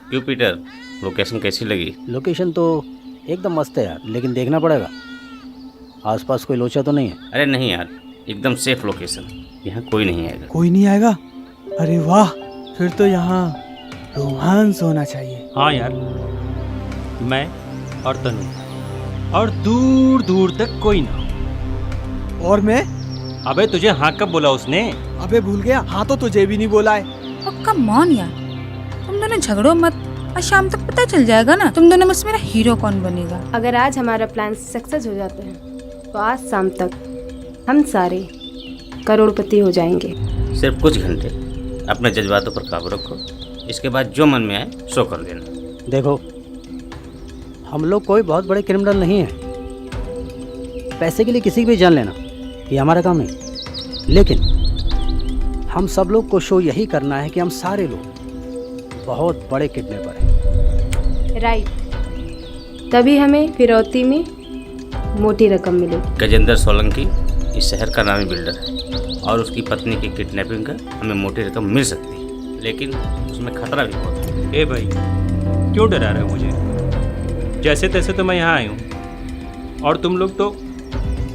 क्यों Peter, location कैसी लगी? लोकेशन तो एकदम मस्त है यार, लेकिन देखना पड़ेगा आसपास कोई लोचा तो नहीं है। अरे नहीं यार, एकदम सेफ लोकेशन, यहाँ कोई नहीं आएगा। कोई नहीं आएगा? अरे वाह, फिर तो यहाँ रोमांस होना चाहिए। हाँ यार, मैं और तनु और दूर दूर तक कोई ना। और मैं? अबे तुझे हाँ कब बोला उसने? अबे भूल गया, हाँ तो तुझे भी नहीं बोला है। कम ऑन यार, तुम दोनों झगड़ो मत, आज शाम तक पता चल जाएगा ना तुम दोनों में से मेरा हीरो कौन बनेगा। अगर आज हमारा प्लान सक्सेस हो जाता है तो आज शाम तक हम सारे करोड़पति हो जाएंगे। सिर्फ कुछ घंटे अपने जज्बातों पर काबू रखो, इसके बाद जो मन में आए सो कर देना। देखो, हम लोग कोई बहुत बड़े क्रिमिनल नहीं हैं। पैसे के लिए किसी की भी जान लेना ये हमारा काम नहीं, लेकिन हम सब लोग को शो यही करना है कि हम सारे लोग बहुत बड़े किडनैपर हैं। राइट, तभी हमें फिरौती में मोटी रकम मिलेगी। गजेंद्र सोलंकी इस शहर का नामी बिल्डर है और उसकी पत्नी की किडनैपिंग का हमें मोटी रकम मिल सकती है, लेकिन उसमें खतरा भी बहुत है। ए भाई, क्यों डरा रहे हो मुझे? जैसे तैसे तो मैं यहाँ आई हूँ और तुम लोग तो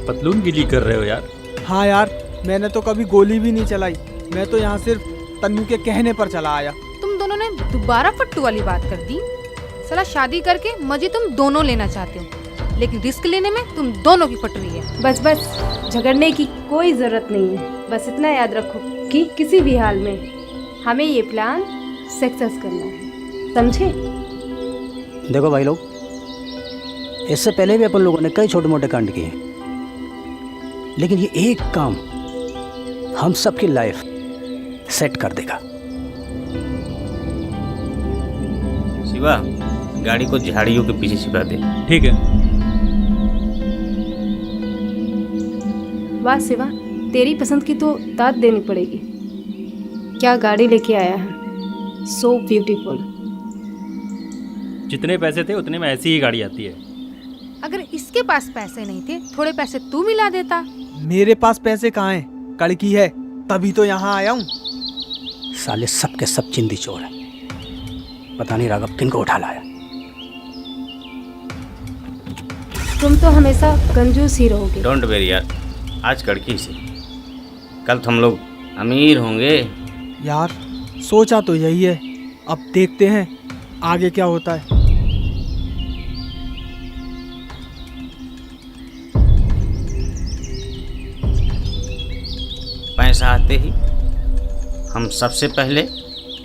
पतलून गिली कर रहे हो यार। हाँ यार, मैंने तो कभी गोली भी नहीं चलाई, मैं तो यहाँ सिर्फ तन्नू के कहने पर चला आया। तुम दोनों ने दोबारा फट्टू वाली बात कर दी। साला शादी करके मजे तुम दोनों लेना चाहते हो, लेकिन रिस्क लेने में तुम दोनों की फट रही है। बस बस, झगड़ने की कोई जरूरत नहीं है। बस इतना याद रखो कि किसी भी हाल में हमें ये प्लान सक्सेस करना है, समझे? देखो भाई लोग, इससे पहले भी अपन लोगों ने कई छोटे मोटे कांड किए हैं, लेकिन ये एक काम हम सबकी लाइफ सेट कर देगा। शिवा, गाड़ी को झाड़ियों के पीछे छिपा दे। ठीक है। वाह शिवा, तेरी पसंद की तो दाद देनी पड़ेगी। क्या गाड़ी लेके आया है, सो ब्यूटीफुल। जितने पैसे थे उतने में ऐसी ही गाड़ी आती है। अगर इसके पास पैसे नहीं थे, थोड़े पैसे तू मिला देता। मेरे पास पैसे कहाँ हैं? कड़की है, तभी तो यहाँ आया हूँ। साले सब के सब चिंदी चोर है। पता नहीं राघव किनको उठा लाया। तुम तो हमेशा कंजूस ही रहोगे। डोंट वेरी यार, आज कड़की से, कल तो हम लोग अमीर होंगे। यार सोचा तो यही है, अब देखते हैं आगे क्या होता है। पैसा आते ही हम सबसे पहले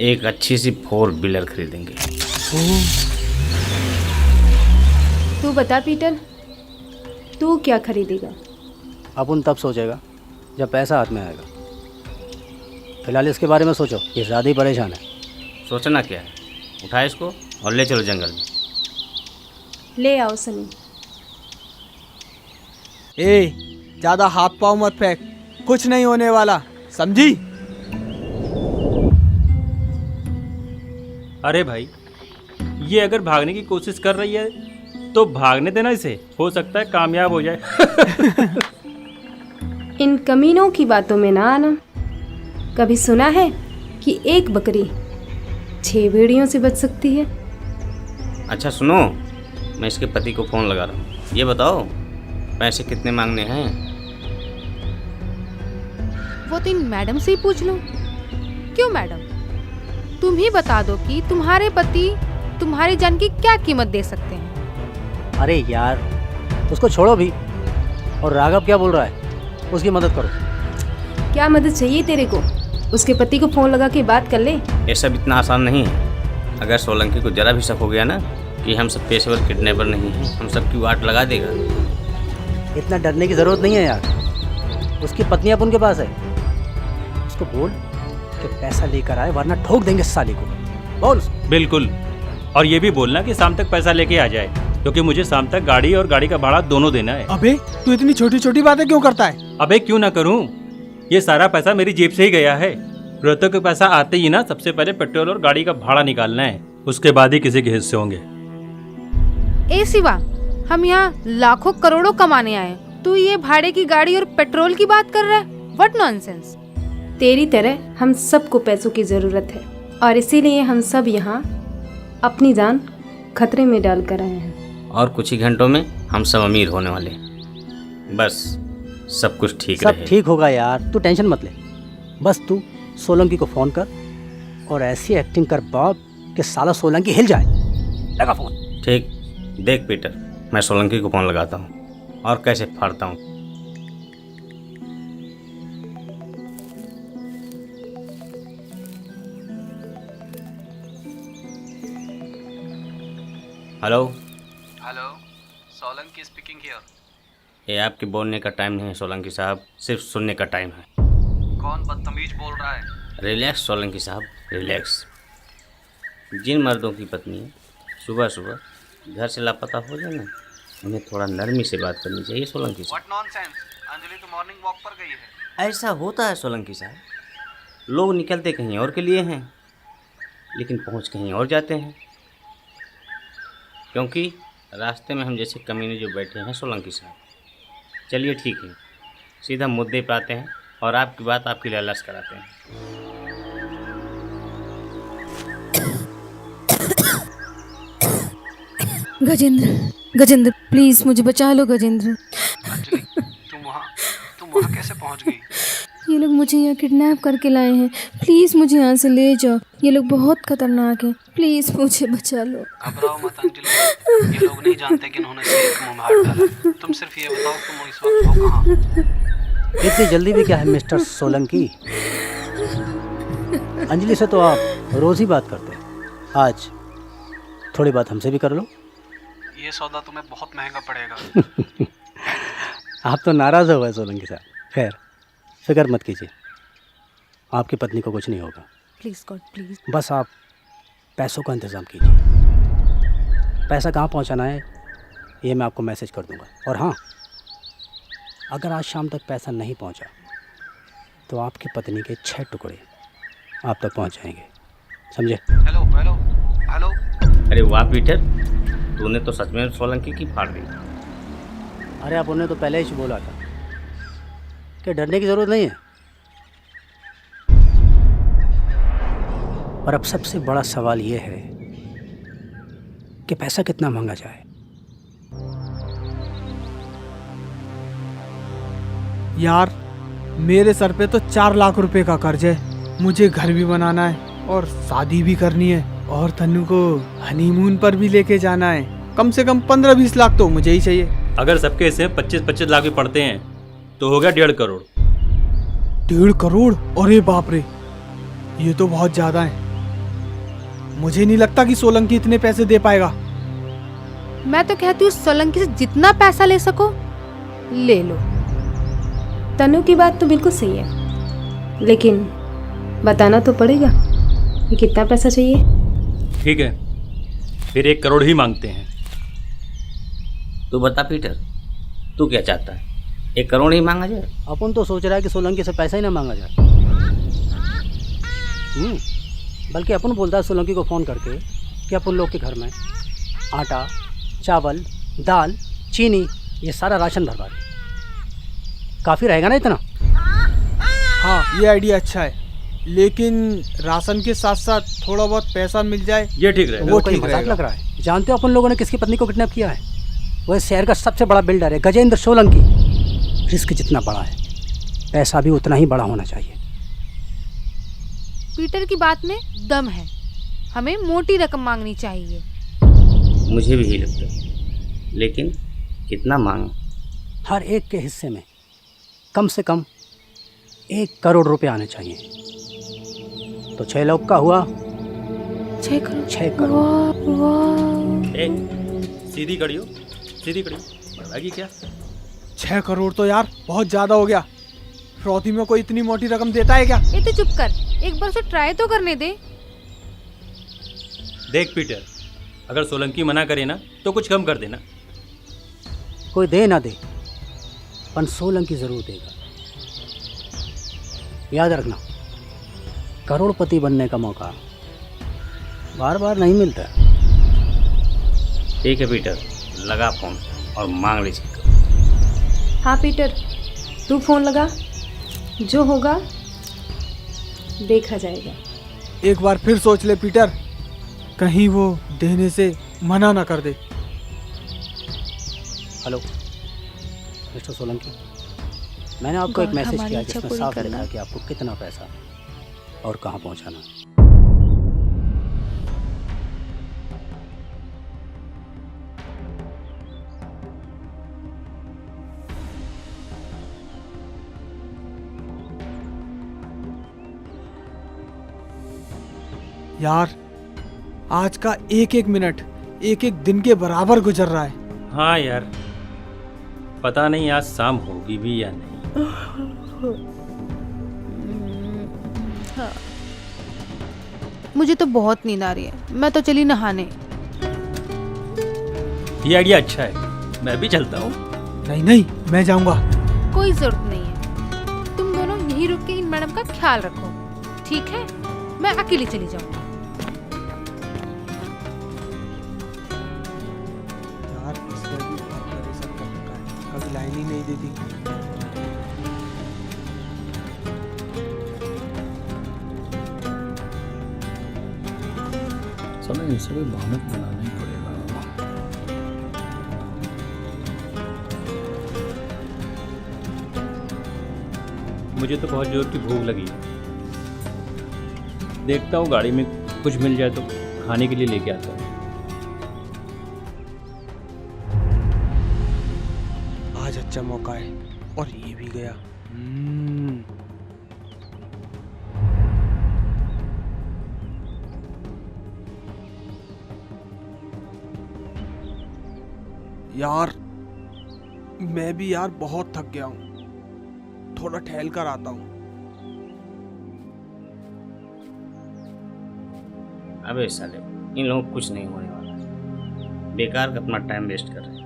एक अच्छी सी 4 व्हीलर खरीदेंगे। तू बता पीटर, तू क्या खरीदेगा? अपन तब सोचेगा जब पैसा हाथ में आएगा। फिलहाल इसके बारे में सोचो, ये ज़्यादा ही परेशान है। सोचना क्या है, उठा इसको और ले चलो जंगल में। ले आओ सनी। ए, ज्यादा हाथ पाँव मत फेंक, कुछ नहीं होने वाला, समझी? अरे भाई, ये अगर भागने की कोशिश कर रही है तो भागने देना इसे, हो सकता है कामयाब हो जाए। इन कमीनों की बातों में ना आना। कभी सुना है कि एक बकरी 6 भेड़ियों से बच सकती है? अच्छा सुनो, मैं इसके पति को फ़ोन लगा रहा हूँ। ये बताओ पैसे कितने मांगने हैं? वो तो इन मैडम से ही पूछ लो। क्यों मैडम, तुम ही बता दो कि तुम्हारे पति तुम्हारी जान की क्या कीमत दे सकते हैं। अरे यार उसको छोड़ो भी। और राघव क्या बोल रहा है, उसकी मदद करो। क्या मदद चाहिए तेरे को? उसके पति को फोन लगा के बात कर ले। ये सब इतना आसान नहीं है। अगर सोलंकी को जरा भी शक हो गया ना कि हम सब पेशेवर किडनैपर नहीं हैं, हम सब की वाट लगा देगा। इतना डरने की ज़रूरत नहीं है यार, उसकी पत्नी अब उनके पास है। उसको बोल कि पैसा लेकर आए वरना ठोक देंगे साले को। बोल। बिल्कुल, और ये भी बोलना कि शाम तक पैसा लेके आ जाए, क्योंकि मुझे शाम तक गाड़ी और गाड़ी का भाड़ा दोनों देना है। अबे तू इतनी छोटी छोटी बातें क्यों करता है? अबे क्यों ना करूं, ये सारा पैसा मेरी जेब से ही गया है। रोहतक के पैसा आते ही ना सबसे पहले पेट्रोल और गाड़ी का भाड़ा निकालना है, उसके बाद ही किसी के हिस्से होंगे। ए शिवा, हम यहाँ लाखों करोड़ों कमाने आए, तू ये भाड़े की गाड़ी और पेट्रोल की बात कर रहा है? What nonsense. तेरी तरह हम सबको पैसों की ज़रूरत है और इसीलिए हम सब यहाँ अपनी जान खतरे में डाल कर आए हैं। और कुछ ही घंटों में हम सब अमीर होने वाले हैं। बस सब कुछ ठीक सब रहे। ठीक होगा यार, तू टेंशन मत ले। बस तू सोलंकी को फ़ोन कर और ऐसी एक्टिंग कर बाप कि साला सोलंकी हिल जाए। लगा फ़ोन। ठीक, देख पीटर, मैं सोलंकी को फ़ोन लगाता हूँ और कैसे फाड़ता हूँ। Hello hello, Solanki speaking here. ये आपके बोलने का टाइम नहीं है सोलंकी साहब, सिर्फ सुनने का टाइम है। कौन बदतमीज बोल रहा है? रिलैक्स सोलंकी साहब, रिलैक्स। जिन मर्दों की पत्नी सुबह सुबह घर से लापता हो जाए ना, उन्हें थोड़ा नरमी से बात करनी चाहिए सोलंकी साहब। व्हाट नॉनसेंस, अंजलि तो मॉर्निंग वॉक पर गई है। ऐसा होता है सोलंकी साहब, लोग निकलते कहीं और के लिए हैं लेकिन पहुंच कहीं और जाते हैं, क्योंकि रास्ते में हम जैसे कमीने जो बैठे हैं सोलंकी साहब। चलिए ठीक है, सीधा मुद्दे पे आते हैं और आपकी बात आपकी लालच कराते हैं। गजेंद्र प्लीज मुझे बचा लो गजेंद्र। अंजलि, तुम वहाँ कैसे पहुँच गई? ये लोग मुझे यहाँ किडनैप करके लाए हैं, प्लीज मुझे यहाँ से ले जाओ। ये लोग बहुत खतरनाक हैं, प्लीज मुझे बचा लो। घबराओ मत अंजलि, ये लोग नहीं जानते कि इन्होंने शेर को मुंह में हाथ डाला। तुम सिर्फ ये बताओ तुम इस वक्त हो कहाँ? इतनी जल्दी भी क्या है मिस्टर सोलंकी? अंजलि से तो आप रोज ही बात करते हैं, आज थोड़ी बात हमसे भी कर लो। ये सौदा तुम्हें बहुत महंगा पड़ेगा। आप तो नाराज़ हो गए सोलंकी साहब। खैर फिक्र मत कीजिए, आपकी पत्नी को कुछ नहीं होगा। Please God please. बस आप पैसों का इंतज़ाम कीजिए। पैसा कहाँ पहुँचाना है ये मैं आपको मैसेज कर दूँगा। और हाँ, अगर आज शाम तक पैसा नहीं पहुँचा तो आपकी पत्नी के 6 टुकड़े आप तक पहुँच जाएंगे, समझे? Hello hello hello. अरे वाह पीटर, तूने तो सच में सोलंकी की फाड़ दी। अरे आप उन्हें तो पहले ही बोला था कि डरने की ज़रूरत नहीं है। और अब सबसे बड़ा सवाल ये है कि पैसा कितना मांगा जाए। यार मेरे सर पे तो 4 लाख रुपए का कर्ज है। मुझे घर भी बनाना है और शादी भी करनी है और तन्नू को हनीमून पर भी लेके जाना है। कम से कम 15-20 लाख तो मुझे ही चाहिए। अगर सबके हिस्से 25-25 लाख भी पड़ते हैं तो हो गया 1.5 करोड़। 1.5 करोड़? अरे बाप रे, ये तो बहुत ज्यादा है। मुझे नहीं लगता कि सोलंकी इतने पैसे दे पाएगा। मैं तो कहती हूँ सोलंकी से जितना पैसा ले सको ले लो। तनु की बात तो बिल्कुल सही है, लेकिन बताना तो पड़ेगा कि कितना पैसा चाहिए। ठीक है, फिर 1 करोड़ ही मांगते हैं। तू बता पीटर, तू क्या चाहता है? 1 करोड़ ही मांगा जाए? अपन तो सोच रहा है कि सोलंकी से पैसा ही ना मांगा जाए। बल्कि अपन बोलता है सोलंकी को फ़ोन करके कि अपन लोग के घर में आटा, चावल, दाल, चीनी ये सारा राशन भरवा दे। काफ़ी रहेगा ना इतना? हाँ, ये आइडिया अच्छा है, लेकिन राशन के साथ साथ थोड़ा बहुत पैसा मिल जाए ये ठीक रहेगा। वो कहीं ठीक मजाक रहेगा। लग रहा है। जानते हो अपन लोगों ने किसकी पत्नी को किडनैप किया है? वह शहर का सबसे बड़ा बिल्डर है, गजेंद्र सोलंकी। रिस्क जितना बड़ा है पैसा भी उतना ही बड़ा होना चाहिए। पीटर की बात में दम है, हमें मोटी रकम मांगनी चाहिए। मुझे भी यही लगता है, लेकिन कितना मांग? हर एक के हिस्से में कम से कम 1 करोड़ रुपए आने चाहिए। तो 6 लोग का हुआ 6 करोड़। 6 करोड़। ए, सीधी खड़ी हो, सीधी खड़ी हो, बढ़वाएगी क्या? 6 करोड़ तो यार बहुत ज्यादा हो गया। फ्रौती में कोई इतनी मोटी रकम देता है क्या? ये तो चुप कर, एक बार उसे ट्राई तो करने दे। देख पीटर, अगर सोलंकी मना करे ना तो कुछ कम कर देना। कोई दे ना दे, पर सोलंकी जरूर देगा। याद रखना, करोड़पति बनने का मौका बार बार नहीं मिलता। ठीक है पीटर, लगा फोन और मांग लीजिए। हाँ पीटर, तू फ़ोन लगा, जो होगा देखा जाएगा। एक बार फिर सोच ले पीटर, कहीं वो देने से मना ना कर दे। हेलो मिस्टर सोलंकी, मैंने आपको एक मैसेज हमारी किया इच्छा जिसमें पूरी साफ करना। लिखा है कि आपको कितना पैसा और कहाँ पहुँचाना। यार आज का एक एक मिनट एक एक दिन के बराबर गुजर रहा है। हाँ यार, पता नहीं आज शाम होगी भी या नहीं। मुझे तो बहुत नींद आ रही है, मैं तो चली नहाने। ये आइडिया अच्छा है, मैं भी चलता हूँ। नहीं नहीं, मैं जाऊंगा। कोई जरूरत नहीं है, तुम दोनों यहीं रुक के इन मैडम का ख्याल रखो, ठीक है? मैं अकेली चली जाऊंगी। यार इसमें भी बहुत परेशान कर रखा है, कभी लाइन ही नहीं देती। समय इनसे भी बहाना बनाना ही पड़ेगा। मुझे तो बहुत जोर की भूख लगी है, देखता हूँ गाड़ी में कुछ मिल जाए तो खाने के लिए लेके आता हूँ। आज अच्छा मौका है और ये भी गया। यार मैं भी यार बहुत थक गया हूँ, थोड़ा टहल कर आता हूँ। अबे साले, इन लोगों को कुछ नहीं होने वाला। बेकार का अपना टाइम वेस्ट कर रहे हैं।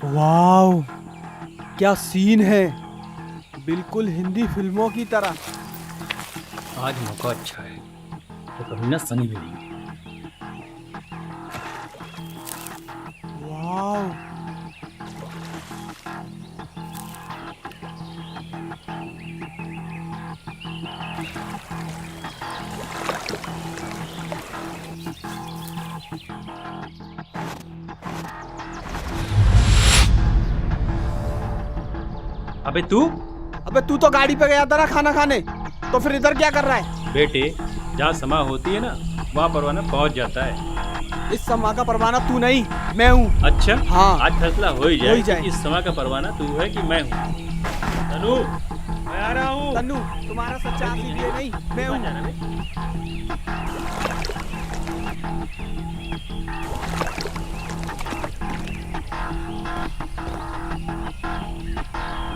वाओ, क्या सीन है, बिल्कुल हिंदी फिल्मों की तरह। आज मौका अच्छा है तो कभी ना सनी भी नहीं। वाओ, अबे तू अबे तू तो गाड़ी पे गया था ना खाना खाने, तो फिर इधर क्या कर रहा है? बेटे, जहाँ समा होती है ना वहाँ परवाना पहुँच जाता है। इस समा का परवाना तू नहीं, मैं हूँ। अच्छा, हाँ। आज फैसला हो ही हो ही जाए जाए। कि इस समा का परवाना तू है कि मैं हूँ। तनु, मैं आ रहा हूँ। तन्नू, तुम्हारा सच्चा आशिक ये नहीं, मैं कहाँ हूँ। जाना बे?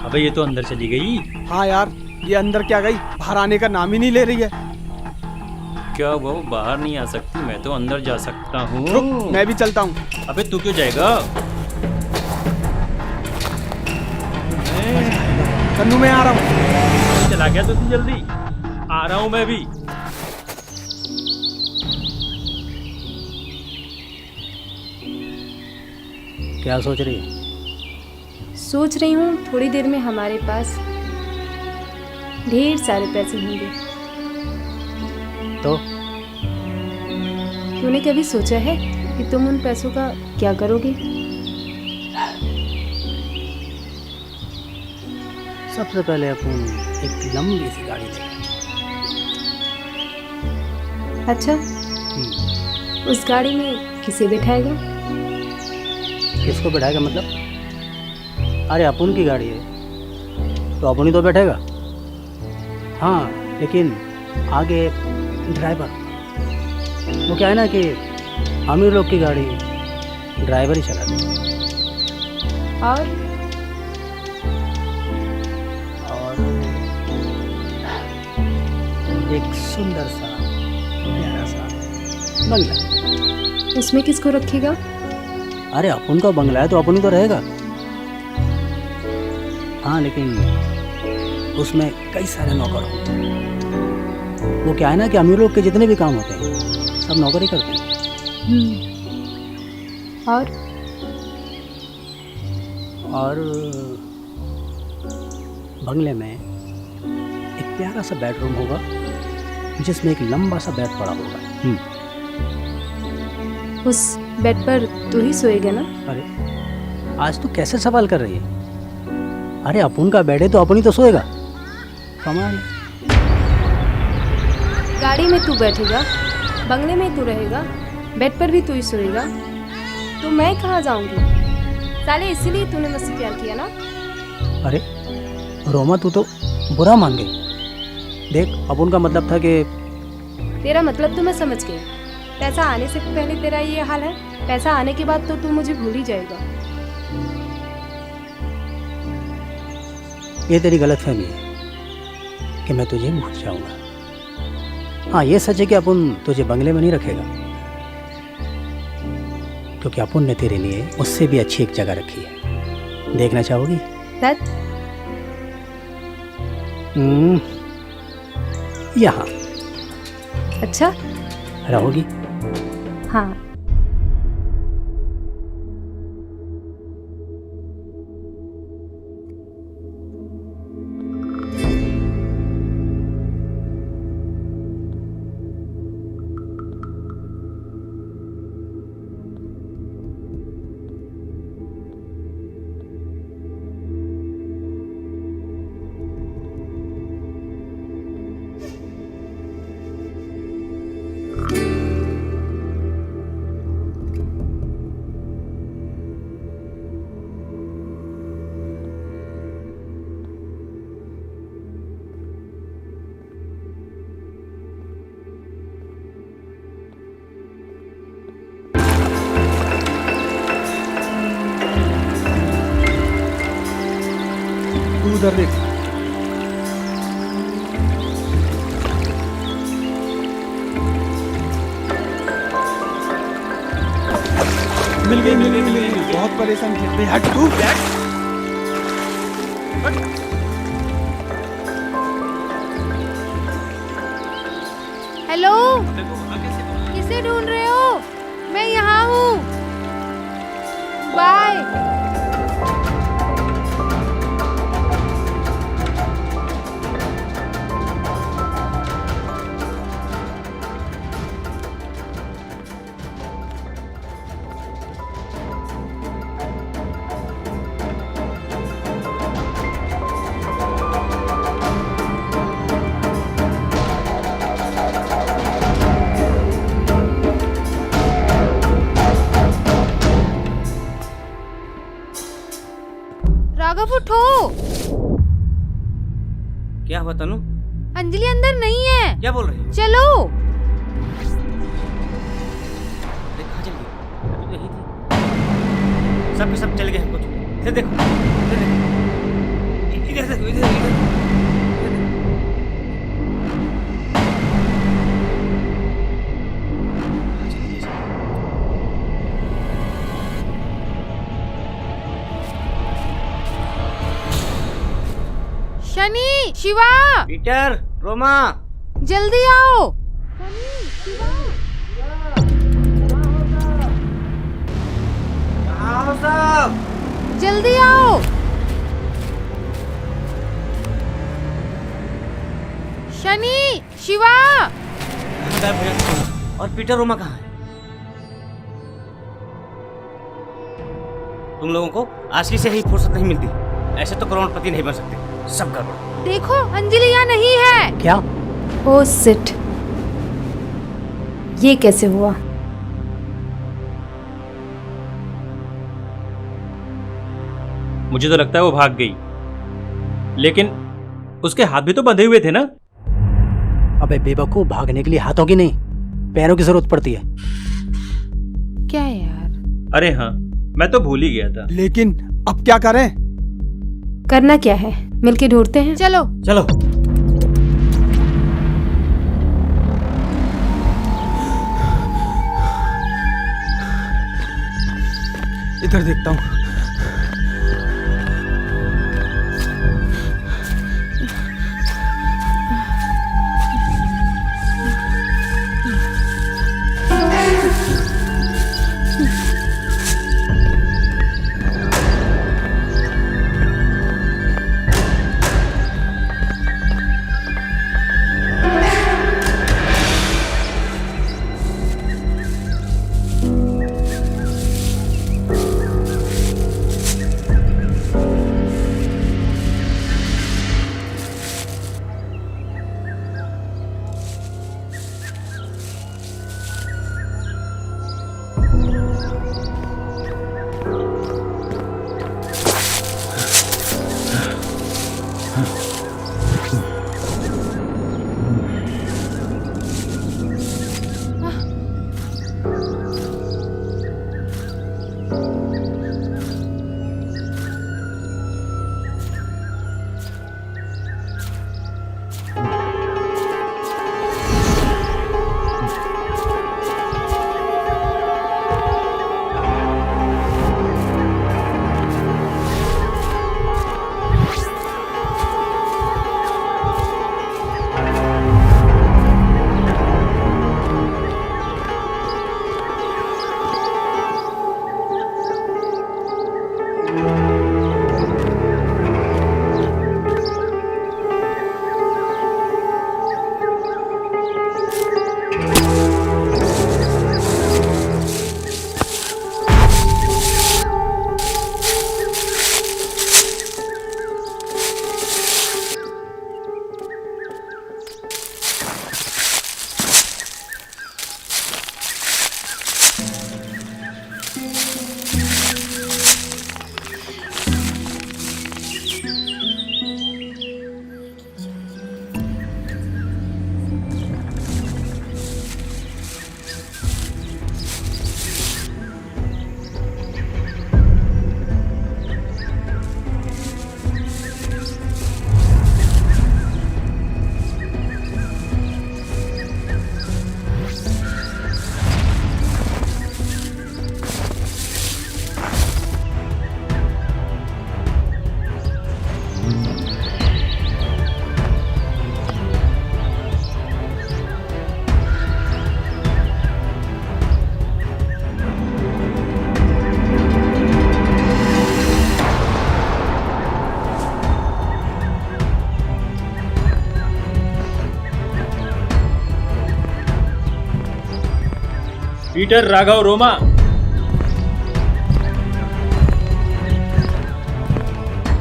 अबे ये तो अंदर चली गई। हाँ यार, ये अंदर क्या गई, बाहर आने का नाम ही नहीं ले रही है। क्या वो बाहर नहीं आ सकती? मैं तो अंदर जा सकता हूँ। रुक, मैं भी चलता हूँ। अबे तू क्यों जाएगा? तन्नू, मैं आ रहा हूँ। चला गया तो तू जल्दी। आ रहा हूँ मैं भी। क्या सोच रही है? सोच रही हूँ थोड़ी देर में हमारे पास ढेर सारे पैसे होंगे। तो तूने कभी सोचा है कि तुम उन पैसों का क्या करोगे? सबसे पहले अपन एक लंबी सी गाड़ी लेंगे। अच्छा, उस गाड़ी में किसे बिठाएगा? किसको बैठाएगा मतलब? अरे अपन की गाड़ी है तो अपन ही तो बैठेगा। हाँ, लेकिन आगे ड्राइवर, वो क्या है ना कि अमीर लोग की गाड़ी ड्राइवर ही चलाते हैं। और एक सुंदर सा प्यारा सा बंगला। उसमें किसको रखेगा? अरे अपन का बंगला है तो अपन ही तो रहेगा। हाँ, लेकिन उसमें कई सारे नौकर होते हैं। वो क्या है ना कि अमीर लोग के जितने भी काम होते हैं सब नौकर ही करते हैं। और बंगले में एक प्यारा सा बेडरूम होगा जिसमें एक लंबा सा बेड पड़ा होगा। उस बेड पर तू ही सोएगा ना? अरे आज तू कैसे सवाल कर रही है? अरे अपन का बेड है तो अपन ही तो सोएगा। कमाल। गाड़ी में तू बैठेगा, बंगले में तू रहेगा, बेड पर भी तू ही सोएगा, तो मैं कहाँ जाऊंगी? साले इसीलिए तूने मुझसे प्यार किया ना? अरे रोमा, तू तो बुरा मान गई। देख, अपन का मतलब था कि तेरा मतलब तो मैं समझ गई। पैसा आने से पहले तेरा ये हाल है, पैसा आने के बाद तो तू मुझे भूल ही जाएगा। ये तेरी गलतफहमी है कि मैं तुझे भूल जाऊंगा। हाँ, ये सच है कि अपन तुझे बंगले में नहीं रखेगा, क्योंकि अपन ने तेरे लिए उससे भी अच्छी एक जगह रखी है। देखना चाहोगी? सच? यहाँ अच्छा, रहोगी? हाँ। उधर देख। मिल गई। बहुत परेशान थे। हट तू। हेलो, किसे ढूंढ रहे हो? मैं यहाँ हूँ। बाय। राघव उठो। क्या हुआ तनु? अंजलि अंदर नहीं है। क्या बोल रही है? चलो। अरे कहाँ चल गई? अभी तो यही थी। सब के सब चल गए हमको छोड़। इधर देखो, इधर देखो, इधर देखो, इधर इधर। शनि, शिवा, पीटर, रोमा, जल्दी आओ। कहाँ हो सब? जल्दी आओ। शनि, शिवा। कहाँ गायब हो गया? और पीटर, रोमा कहाँ है? तुम लोगों को असली से ही फुर्सत नहीं मिलती। ऐसे तो करोड़पति नहीं बन सकते। सब गड़बड़। देखो, अंजलि यहाँ नहीं है। क्या? ओ सिट, ये कैसे हुआ? मुझे तो लगता है वो भाग गई, लेकिन उसके हाथ भी तो बंधे हुए थे ना। अबे बेवकूफ, भागने के लिए हाथों की नहीं पैरों की जरूरत पड़ती है। क्या यार? अरे हाँ, मैं तो भूल ही गया था। लेकिन अब क्या करें? करना क्या है, मिलके ढूंढते हैं। चलो। चलो। इधर देखता हूँ। पीटर, राघव, रोमा,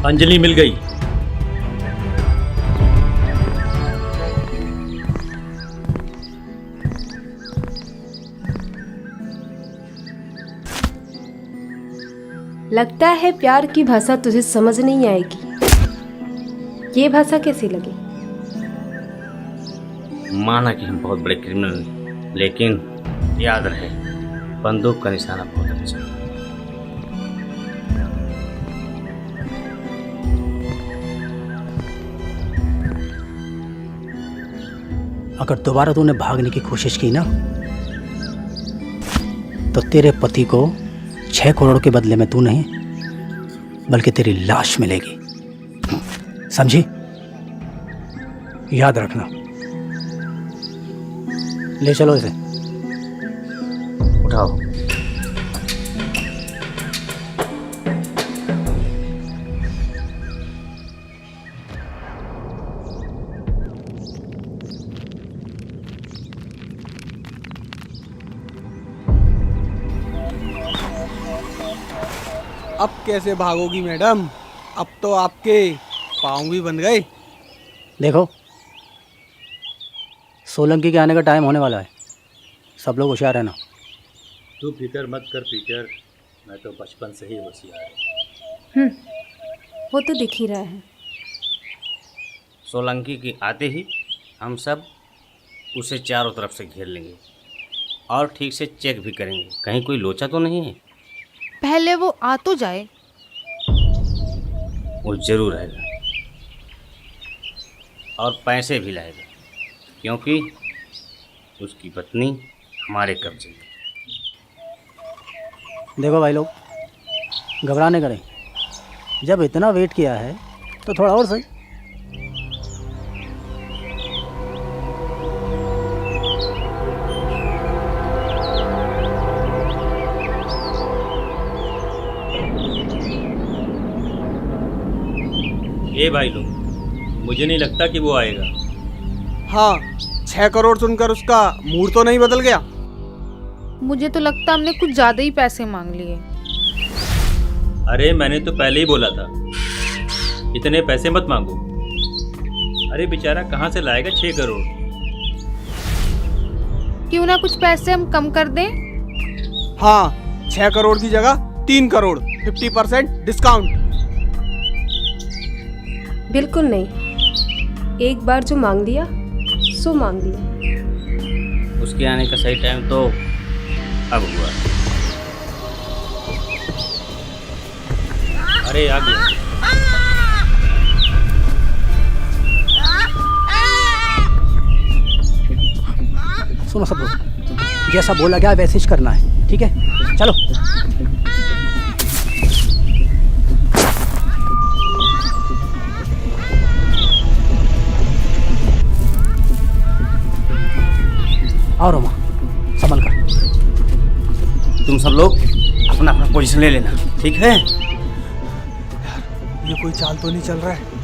अंजलि मिल गई। लगता है प्यार की भाषा तुझे समझ नहीं आएगी। ये भाषा कैसी लगी? माना कि हम बहुत बड़े क्रिमिनल हैं, लेकिन याद रहे बंदूक का निशाना बहुत अच्छा है। अगर दोबारा तूने भागने की कोशिश की ना तो तेरे पति को 6 करोड़ के बदले में तू नहीं बल्कि तेरी लाश मिलेगी, समझी? याद रखना। ले चलो इसे। उठाओ। अब कैसे भागोगी मैडम? अब तो आपके पाँव भी बन गए। देखो, सोलंकी के आने का टाइम होने वाला है, सब लोग होशियार रहना। तू फिक्र मत कर पीटर, मैं तो बचपन से ही होशियार हूँ। वो तो दिख ही रहा है। सोलंकी के आते ही हम सब उसे चारों तरफ से घेर लेंगे और ठीक से चेक भी करेंगे, कहीं कोई लोचा तो नहीं है। पहले वो आ तो जाए। वो जरूर आएगा और पैसे भी लाएगा, क्योंकि उसकी पत्नी हमारे कब्जे में। देखो भाई लोग, घबराने करें, जब इतना वेट किया है तो थोड़ा और सही। ए भाई लोग, मुझे नहीं लगता कि वो आएगा। हाँ, 6 करोड़ सुनकर उसका मूड तो नहीं बदल गया? मुझे तो लगता हमने कुछ ज्यादा ही पैसे मांग लिए। अरे मैंने तो पहले ही बोला था, इतने पैसे मत मांगो। अरे बेचारा कहाँ से लाएगा 6 करोड़? क्यों ना कुछ पैसे हम कम कर दें? हाँ, 6 करोड़ की जगह 3 करोड़, 50% डिस्काउंट। बिल्कुल नहीं, एक बार जो मांग दिया सो मांग दिया। उसके आने का सही टाइम तो अब हुआ। अरे आ गया। सुनो सब लोग, जैसा बोला गया वैसे ही करना है, ठीक है? चलो। और रोमा, संभल कर। तुम सब लोग अपना अपना पोजीशन ले लेना, ठीक है? ये कोई चाल तो नहीं चल रहा है?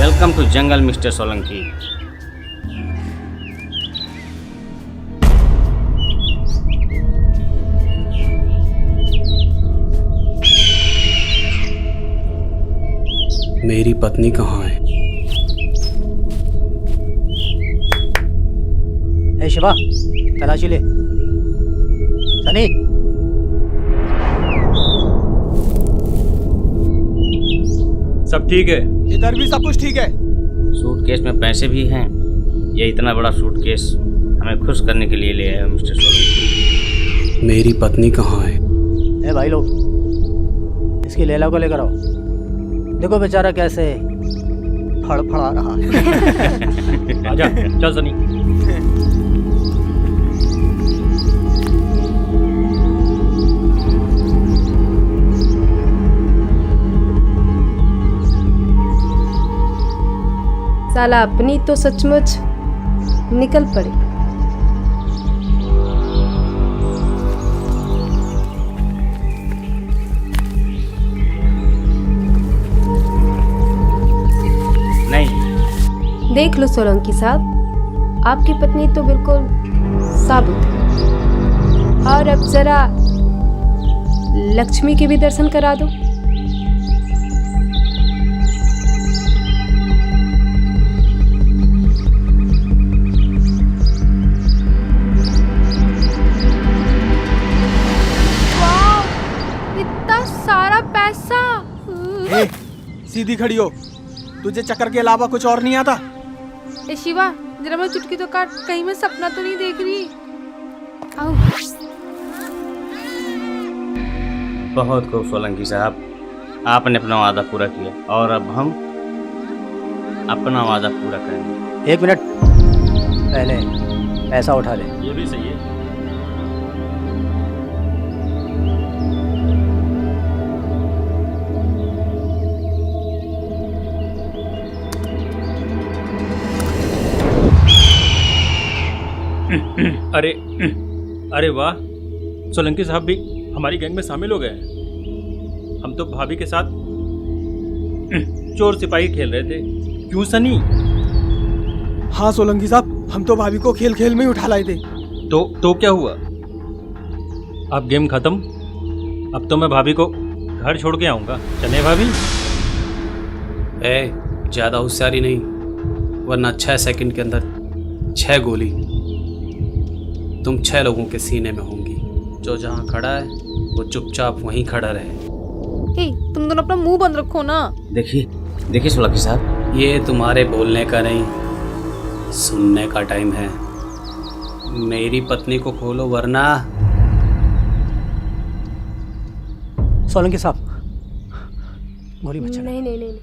Welcome to jungle mister Solanki. मेरी पत्नी कहाँ है? ए शिवा, तलाशी ले। सनी, सब ठीक है? इधर भी सब कुछ ठीक है। सूटकेस में पैसे भी हैं। ये इतना बड़ा सूटकेस हमें खुश करने के लिए ले आया मिस्टर सोलंकी। मेरी पत्नी कहाँ है? ए भाई लोग, इसकी लैला को लेकर आओ। देखो बेचारा कैसे फड़फड़ा रहा है। आजा, चल सनी। साला अपनी तो सचमुच निकल पड़े। नहीं, देख लो सोलंकी साहब, आपकी पत्नी तो बिल्कुल साबुत है। और अब जरा लक्ष्मी के भी दर्शन करा दो। इतना सारा पैसा। ए, सीधी खड़ी हो, तुझे चक्कर के अलावा कुछ और नहीं आता? ए शिवा, जरा मैं चुटकी तो काट, कहीं मैं सपना तो नहीं देख रही। आओ। बहुत खूब सोलंकी साहब, आपने अपना वादा पूरा किया और अब हम अपना वादा पूरा करेंगे। 1 मिनट, पहले पैसा उठा ले। ये भी सही है। अरे अरे वाह, सोलंकी साहब भी हमारी गैंग में शामिल हो गए हैं। हम तो भाभी के साथ चोर सिपाही खेल रहे थे, क्यों सनी? हाँ सोलंकी साहब, हम तो भाभी को खेल खेल में ही उठा लाए थे। तो क्या हुआ? अब गेम खत्म। अब तो मैं भाभी को घर छोड़ के आऊँगा। चले भाभी? ज़्यादा होशियारी नहीं, वरना 6 सेकंड के अंदर 6 गोली तुम 6 लोगों के सीने में होंगी। जो जहाँ खड़ा है वो चुपचाप वहीं खड़ा रहे। ए, तुम दोनों अपना मुंह बंद रखो ना। देखिए सोलंकी साहब, ये तुम्हारे बोलने का नहीं, सुनने का टाइम है। मेरी पत्नी को खोलो वरना। सोलंकी साहब, गोली मत चलाओ। नहीं नहीं नहीं,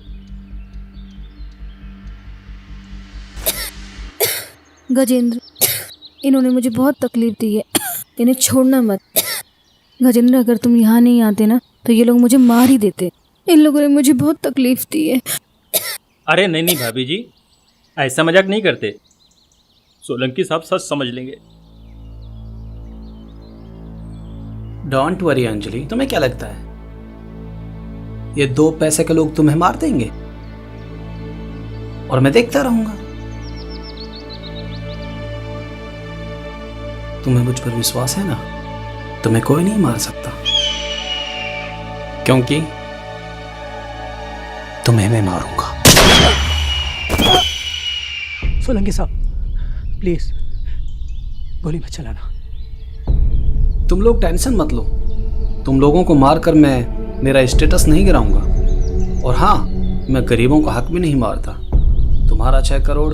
गजेंद्र, इन्होंने मुझे बहुत तकलीफ दी है, इन्हें छोड़ना मत। गजेंद्र, अगर तुम यहाँ नहीं आते ना तो ये लोग मुझे मार ही देते। इन लोगों ने मुझे बहुत तकलीफ दी है। अरे नहीं भाभी जी, ऐसा मजाक नहीं करते। सोलंकी साहब सच समझ लेंगे। डोंट वरी अंजलि, तुम्हें क्या लगता है ये 2 पैसे के लोग तुम्हें मार देंगे और मैं देखता रहूंगा? तुम्हें मुझ पर विश्वास है ना? तुम्हें कोई नहीं मार सकता, क्योंकि तुम्हें मैं मारूंगा। सोलंकी साहब, प्लीज गोली मत चलाना। तुम लोग टेंशन मत लो, तुम लोगों को मारकर मैं मेरा स्टेटस नहीं गिराऊंगा। और हाँ, मैं गरीबों का हक भी नहीं मारता। तुम्हारा 6 करोड़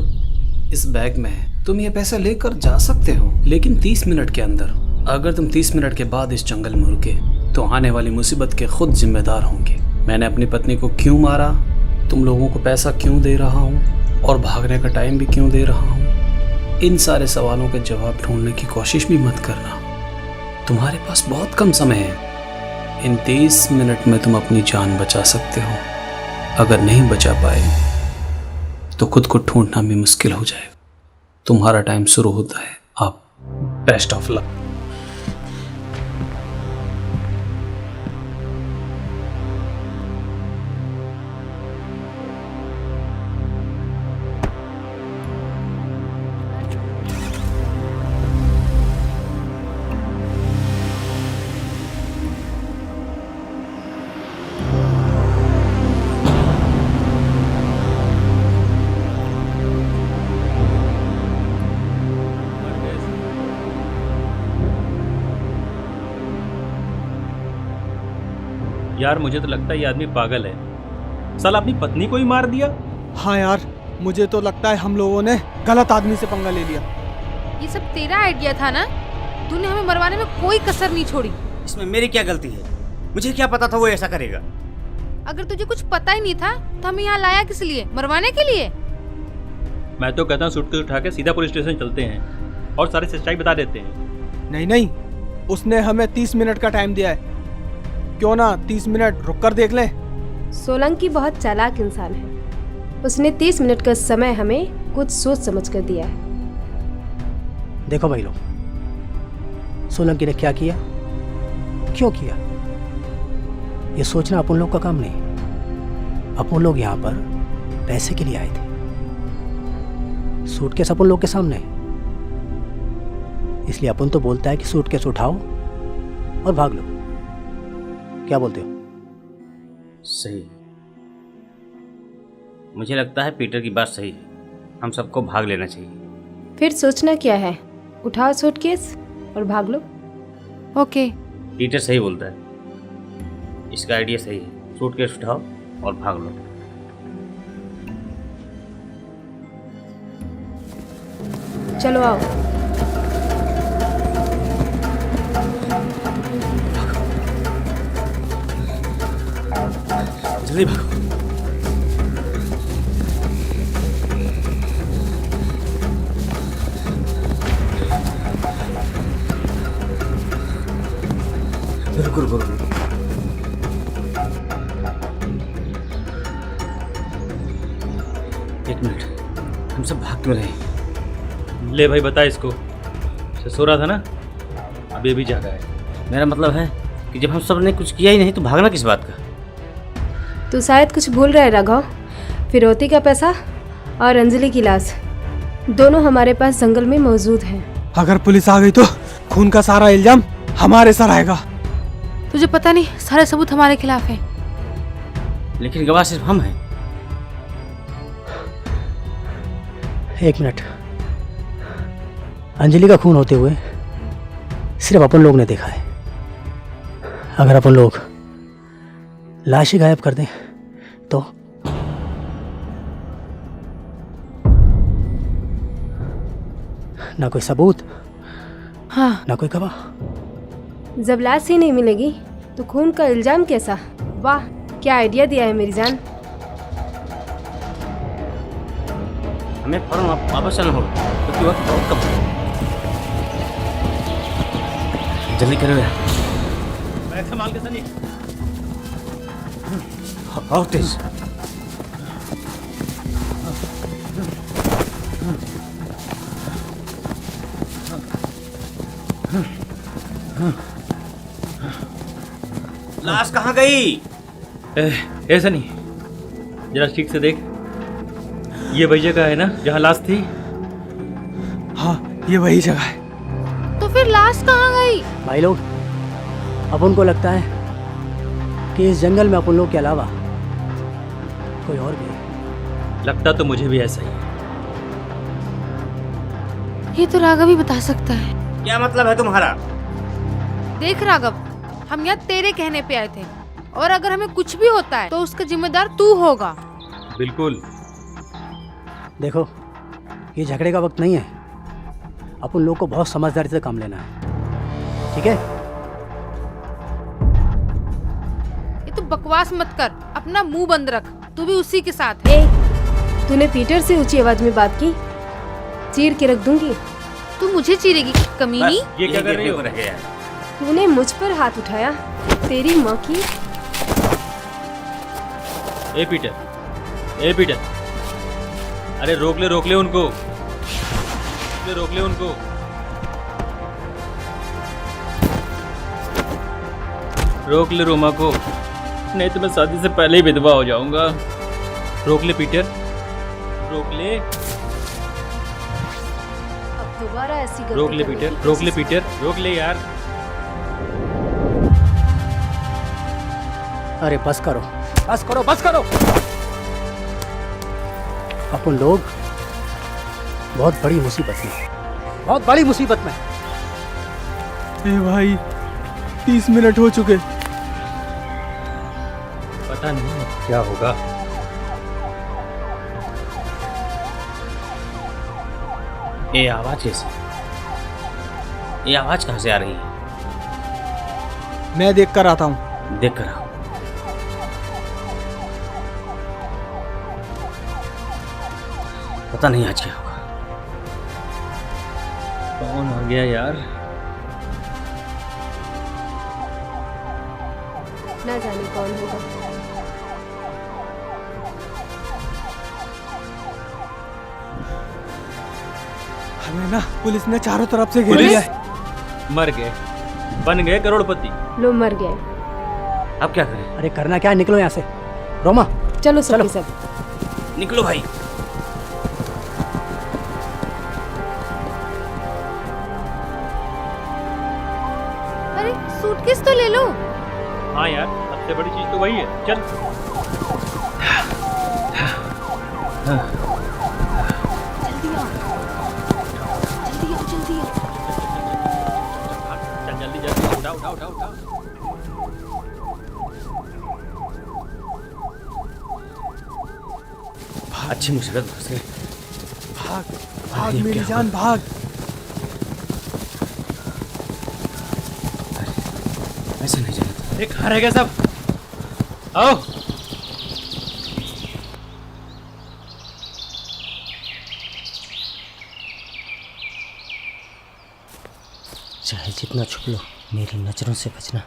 इस बैग में है, तुम ये पैसा लेकर जा सकते हो, लेकिन 30 मिनट के अंदर। अगर तुम 30 मिनट के बाद इस जंगल में रुके तो आने वाली मुसीबत के खुद जिम्मेदार होंगे। मैंने अपनी पत्नी को क्यों मारा, तुम लोगों को पैसा क्यों दे रहा हूँ और भागने का टाइम भी क्यों दे रहा हूँ, इन सारे सवालों के जवाब ढूंढने की कोशिश भी मत करना। तुम्हारे पास बहुत कम समय है। इन 30 मिनट में तुम अपनी जान बचा सकते हो। अगर नहीं बचा पाए तो खुद को ढूंढना भी मुश्किल हो जाएगा। तुम्हारा टाइम शुरू होता है। आप बेस्ट ऑफ लक। यार मुझे तो लगता है ये आदमी पागल है। साला अपनी पत्नी को ही मार दिया। हाँ यार, मुझे तो लगता है हम लोगों ने गलत आदमी से पंगा ले लिया। ये सब तेरा आइडिया था ना? तूने हमें मरवाने में कोई कसर नहीं छोड़ी। इसमें मेरी क्या गलती है? मुझे क्या पता था वो ऐसा करेगा? अगर तुझे कुछ पता ही नहीं था तो हमें यहाँ लाया किस लिए? मरवाने के लिए? मैं तो कहता हूँ सूटकेस उठा के सीधा पुलिस स्टेशन चलते हैं और सारी सच्चाई बता देते हैं। नहीं नहीं, उसने हमें 30 मिनट का टाइम दिया है, क्यों ना 30 मिनट रुक कर देख ले। सोलंकी बहुत चालाक इंसान है, उसने 30 मिनट का समय हमें कुछ सोच समझ कर दिया है। देखो भाई लोग, सोलंकी ने क्या किया, क्यों किया, ये सोचना अपन लोग का काम नहीं। अपन लोग यहाँ पर पैसे के लिए आए थे। सूटकेस अपन लोग के सामने है, इसलिए अपन तो बोलता है कि सूटकेस उठाओ और भाग लो। क्या बोलते हो? सही। मुझे लगता है पीटर की बात सही है, हम सबको भाग लेना चाहिए। फिर सोचना क्या है, उठाओ सूटकेस और भाग लो। ओके। पीटर सही बोलता है, इसका आइडिया सही है। सूटकेस उठाओ और भाग लो। चलो आओ। जल्दी भागो। रुको रुको रुको। एक मिनट, हम सब भाग क्यों रहे? ले भाई बता इसको, सो रहा था ना, अभी अभी जागा है। मेरा मतलब है कि जब हम सब ने कुछ किया ही नहीं तो भागना किस बात का? तू शायद कुछ भूल रहा है राघव। फिरौती का पैसा और अंजलि की लाश दोनों हमारे पास जंगल में मौजूद हैं। अगर पुलिस आ गई तो खून का सारा इल्जाम हमारे सर आएगा। तुझे पता नहीं, सारे सबूत हमारे खिलाफ हैं। लेकिन गवाह सिर्फ हम हैं। एक मिनट, अंजलि का खून होते हुए सिर्फ अपन लोग ने देखा है। अगर अपन लोग लाश ही गायब कर दें तो ना कोई सबूत, हाँ, ना कोई गवाह। जब लाश ही नहीं मिलेगी तो खून का इल्जाम कैसा? वाह, क्या आइडिया दिया है मेरी जान। हमें फौरन वापस चलना होगा क्योंकि वक्त बहुत कम है। जल्दी करो यार। बैग संभाल के सनी। और तेज। लाश कहाँ गई? ऐसा नहीं, जरा ठीक से देख। ये वही जगह है ना जहाँ लाश थी? हाँ, ये वही जगह है। तो फिर लाश कहाँ गई? भाई लोग, अपन को लगता है कि इस जंगल में अपन लोग के अलावा कोई और भी है। लगता तो मुझे भी ऐसा ही है। ये तो राघव ही बता सकता है। क्या मतलब है तुम्हारा? देख राघव, हम यहाँ तेरे कहने पे आए थे, और अगर हमें कुछ भी होता है तो उसका जिम्मेदार तू होगा। बिल्कुल। देखो, ये झगड़े का वक्त नहीं है। अपन लोग को बहुत समझदारी से काम लेना है, ठीक है? ये तो बकवास मत कर, अपना मुंह बंद रख। तू भी उसी के साथ है। ए, तूने पीटर से ऊंची आवाज में बात की, चीर के रख दूंगी। तू मुझे चीरेगी कमीनी? ये क्या कर रही हो? रह गया। तूने मुझ पर हाथ उठाया, तेरी माँ की। ए पीटर, ए पीटर, अरे रोक ले उनको, रोक ले उनको। रोक ले रोमा को, नहीं तो मैं शादी से पहले ही विधवा हो जाऊंगा। रोक ले पीटर, रोक ले। अब दोबारा ऐसी गलती रोक ले करने पीटर, की रोक ले कोशिश पीटर, रोक ले यार। अरे बस करो, बस करो, बस करो। अपन लोग बहुत बड़ी मुसीबत में हैं, बहुत बड़ी मुसीबत में हैं। ए भाई, 30 मिनट हो चुके। पता नहीं अब क्या होगा। ये आवाज कैसी? ये आवाज कहाँ से आ रही है? मैं देख कर आता हूँ। देख कर आओ। पता नहीं आज क्या होगा। कौन आ गया यार? ना जाने कौन होगा। हमें ना पुलिस ने चारों तरफ से घेर लिया है। मर गए, बन गए करोड़पति। लो मर गए। अब क्या करें? अरे करना क्या है, निकलो यहाँ से। रोमा चलो सब सब। निकलो भाई। अरे सूटकेस तो ले लो। हाँ यार, सबसे बड़ी चीज तो वही है। चल चल जल्दी जल्दी, उठा उठा उठा उठा। अच्छी मुसीबत फंस गए। भाग भाग मेरी जान भाग। ऐसा नहीं जाना था। अरे कहाँ रह गए सब? आओ। चाहे जितना छुप लो, मेरी नज़रों से बचना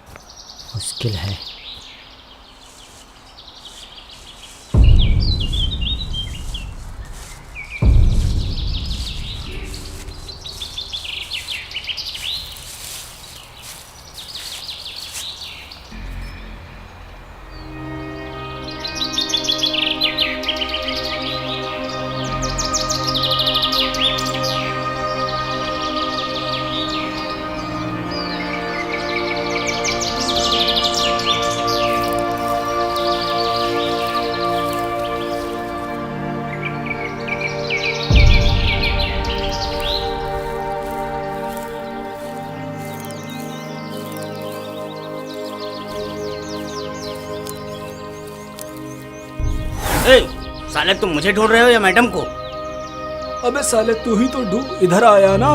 मुश्किल है। साले तुम मुझे ढूंढ रहे हो या मैडम को? अबे साले तू ही तो ढूंढ इधर आया ना।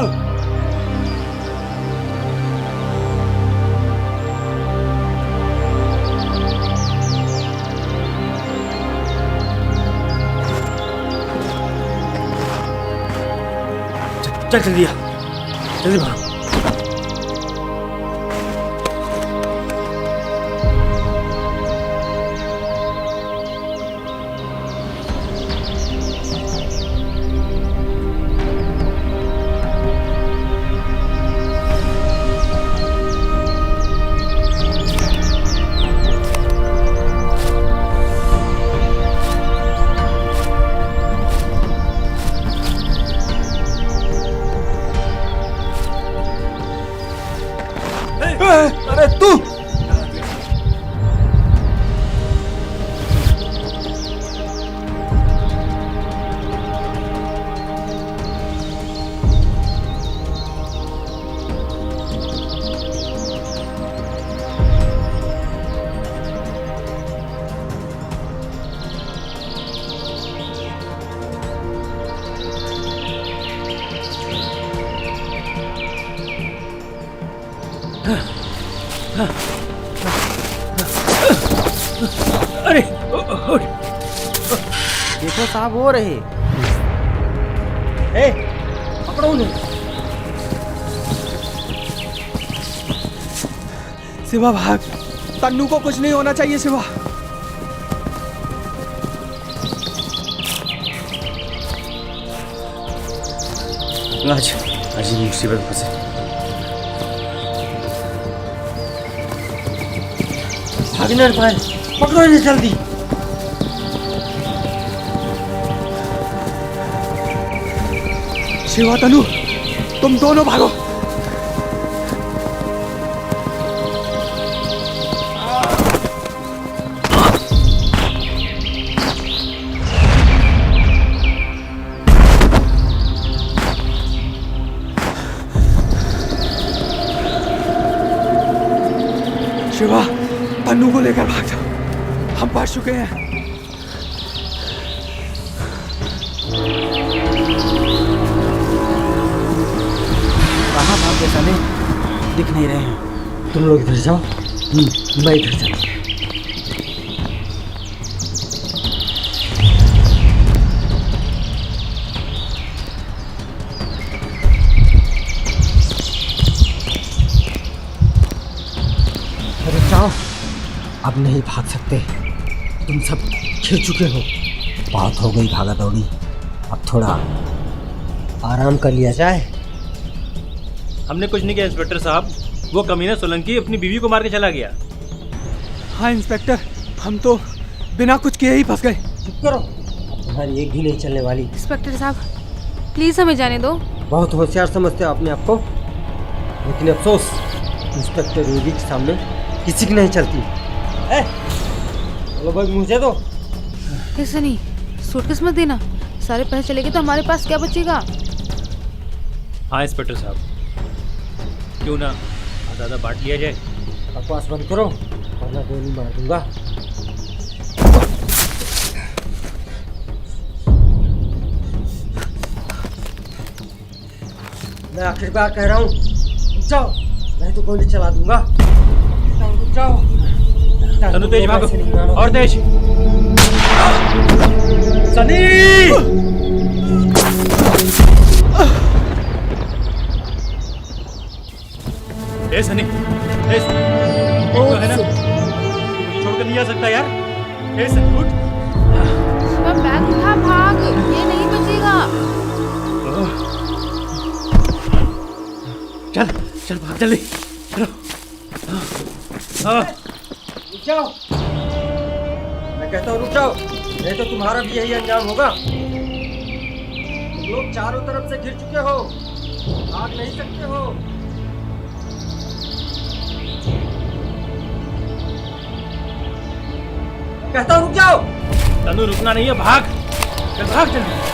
चल जल्दी आ, जल्दी भाग। अरे तू अरे देखो साहब हो रहे। ए, पकड़ो उन्हें। शिवा भाग, तन्नू को कुछ नहीं होना चाहिए। शिवा आज ये मुसीबत फंसे। भागने पाए, पकड़ो इन्हें जल्दी। शिवा तन्नू तुम दोनों भागो। शिवा तन्नू को लेकर भाग जाओ, हम पहुंच चुके हैं। कहाँ भाग गए साले? दिख नहीं रहे हैं। तुम लोग इधर जाओ, मैं इधर जाता। अरे जाओ, अब नहीं भाग सकते। तुम सब खिल चुके हो। बहुत हो गई भागा दौड़ी, अब थोड़ा आराम कर लिया जाए। हमने कुछ नहीं किया इंस्पेक्टर साहब, वो कमीना सोलंकी अपनी बीवी को मार के चला गया। हाँ इंस्पेक्टर, हम तो बिना कुछ किए ही फंस गए। चुप करो, तुम्हारी एक भी नहीं चलने वाली। इंस्पेक्टर साहब प्लीज हमें जाने दो। बहुत होशियार समझते हो अपने आप को, लेकिन अफसोस इंस्पेक्टर रूबी के सामने किसी की नहीं चलती। चलो भाई, मुझे दो। ऐसे नहीं, सूटकेस मत देना, सारे पैसे चले गए तो हमारे पास क्या बचेगा। हाँ इंस्पेक्टर साहब, क्यों ना आधा बांट लिया जाए। बकवास बंद करो वरना गोली मार दूंगा। मैं आखिरकार कह रहा हूँ, रुक जाओ, नहीं तो गोली चला दूंगा। रुक जाओ। तनु तेज भागो, और तेज। सनी! ए सनी, ए तो है ना, छोड़कर नहीं जा सकता यार। ए सनी उठ। बैग उठा, भाग, ये नहीं बचेगा। चल चल भाग जल्दी, चलो। रुक जाओ, मैं कहता हूँ रुक जाओ, नहीं तो तुम्हारा भी यही अंजाम होगा। तुम लोग चारों तरफ से घिर चुके हो, भाग नहीं सकते हो। कहता हूँ रुक जाओ। तनु रुकना नहीं है, भाग, चल भाग जल्दी।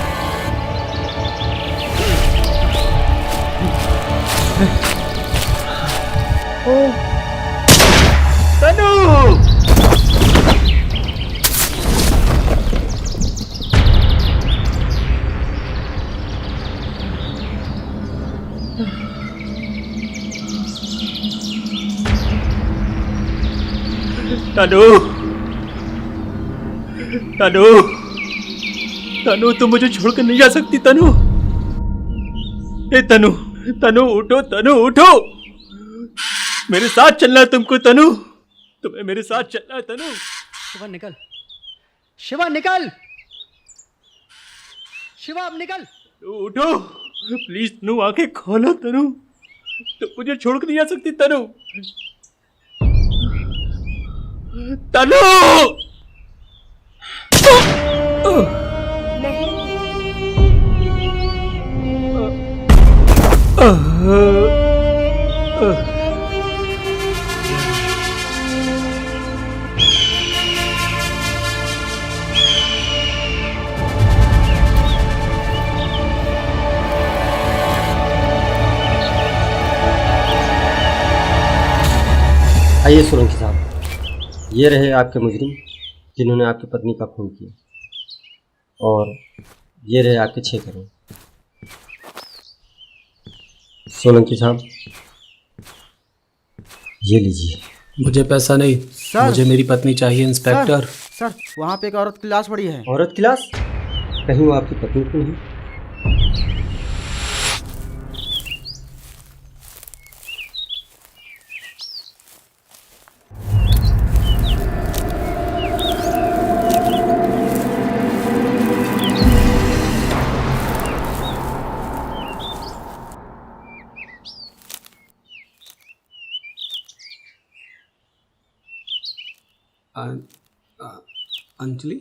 तनु! तनु! तनु! तनु तुम मुझे छोड़कर नहीं जा सकती तनु। ए तनु, तनु उठो, तनु उठो, मेरे साथ चलना है तुमको तनु, तुम्हें मेरे साथ चलना है तनु। शिवा निकल, शिवा निकल, शिवा अब निकल। तनु उठो प्लीज, तनु आंखें खोलो तनु, तुम मुझे छोड़कर नहीं जा सकती तनु। तनु! आइए सोलंकी साहब, ये रहे आपके मुजरिम जिन्होंने आपकी पत्नी का खून किया, और ये रहे आपके 6 करोड़। सोलंकी साहब ये लीजिए। मुझे पैसा नहीं, सर। मुझे मेरी पत्नी चाहिए इंस्पेक्टर। सर वहाँ पे एक औरत की लाश पड़ी है। औरत की लाश? कहीं वो आपकी पत्नी तो नहीं? अंजलि,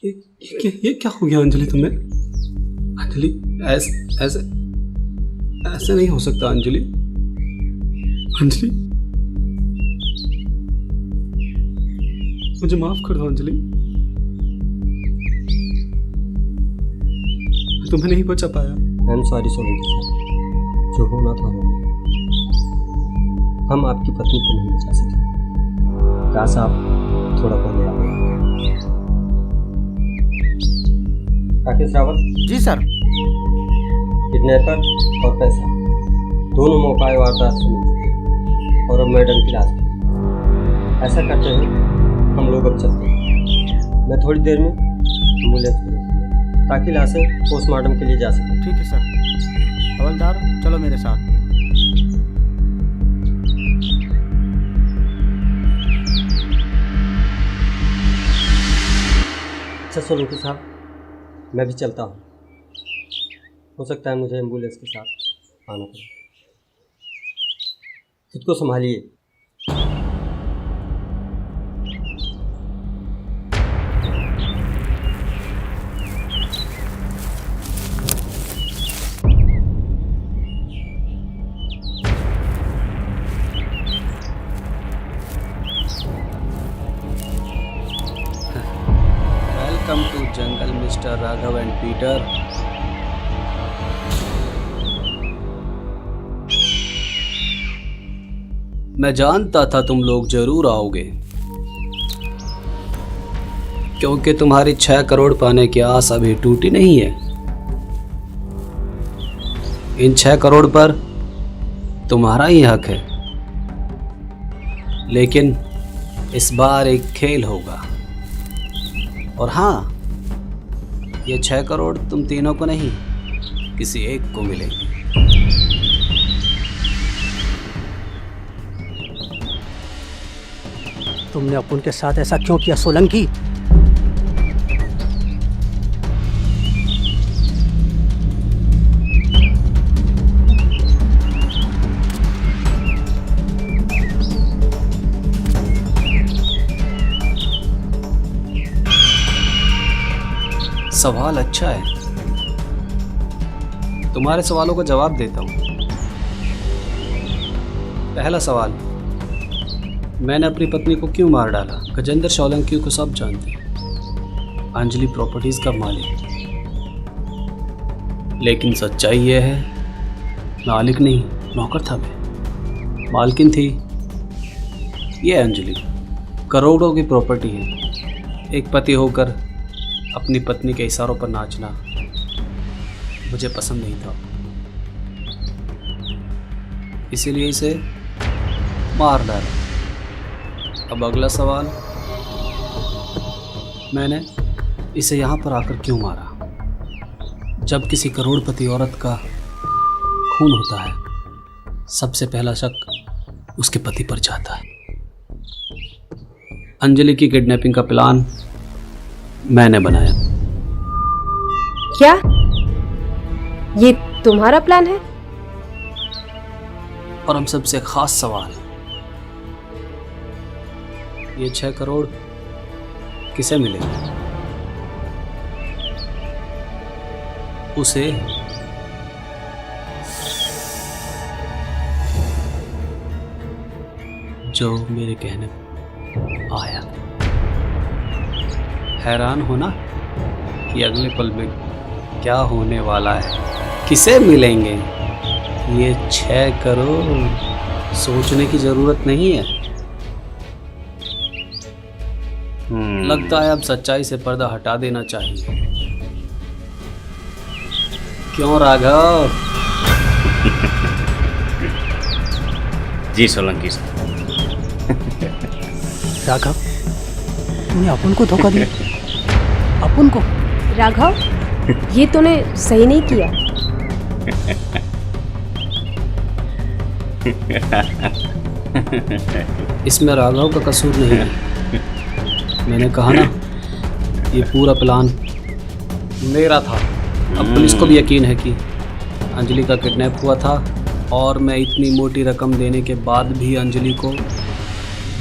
ये क्या हो गया अंजलि तुम्हें? अंजलि ऐसे ऐसे ऐसे नहीं हो सकता अंजलि। अंजलि मुझे माफ कर दो अंजलि, तुम्हें नहीं बचा पाया। आई एम सॉरी सोलंकी साहब, जो होना था हो गया। हम आपकी पत्नी को नहीं बचा सके। काश आप थोड़ा पहले आ गए। राकेश रावत जी सर। किडनैपर और पैसा दोनों मौका वारदात से मिल चुके हैं, और अब मैडम की लाश भी। ऐसा करते हुए हम लोग अब चलते हैं। मैं थोड़ी देर में एम्बुलेंस भेजूंगा ताकि लाशें पोस्टमार्टम के लिए जा सकें। ठीक है सर। हवलदार चलो मेरे साथ। अच्छा सोलंकी साहब, मैं भी चलता हूँ। हो सकता है मुझे एम्बुलेंस के साथ आना पड़े। खुद को संभालिए। Welcome to jungle mister Raghav and Peter. मैं जानता था तुम लोग जरूर आओगे, क्योंकि तुम्हारी 6 करोड़ पाने की आस अभी टूटी नहीं है। इन 6 करोड़ पर तुम्हारा ही हक है, लेकिन इस बार एक खेल होगा। और हाँ, ये 6 करोड़ तुम तीनों को नहीं, किसी एक को मिलेंगे। तुमने अपुन के साथ ऐसा क्यों किया सोलंकी? सवाल अच्छा है, तुम्हारे सवालों का जवाब देता हूं। पहला सवाल, मैंने अपनी पत्नी को क्यों मार डाला? गजेंद्र सोलंकी को सब जानते हैं, अंजलि प्रॉपर्टीज का मालिक। लेकिन सच्चाई यह है, मालिक नहीं, नौकर था मैं। मालकिन थी ये अंजलि। करोड़ों की प्रॉपर्टी है। एक पति होकर अपनी पत्नी के इशारों पर नाचना मुझे पसंद नहीं था, इसीलिए इसे मार डाला। अब अगला सवाल, मैंने इसे यहाँ पर आकर क्यों मारा? जब किसी करोड़पति औरत का खून होता है, सबसे पहला शक उसके पति पर जाता है। अंजलि की किडनैपिंग का प्लान मैंने बनाया। क्या ये तुम्हारा प्लान है? और हम सबसे खास सवाल, ये 6 करोड़ किसे मिलेंगे? उसे जो मेरे कहने आया। हैरान हो ना कि अगले पल में क्या होने वाला है। किसे मिलेंगे ये 6 करोड़? सोचने की जरूरत नहीं है। लगता है अब सच्चाई से पर्दा हटा देना चाहिए। क्यों राघव? जी सोलंकी साहब। राघव, तूने अपुन को धोखा दिया। अपुन को? राघव, ये तूने सही नहीं किया। इसमें राघव का कसूर नहीं है। मैंने कहा ना, ये पूरा प्लान मेरा था। अब पुलिस को भी यकीन है कि अंजलि का किडनैप हुआ था, और मैं इतनी मोटी रकम देने के बाद भी अंजलि को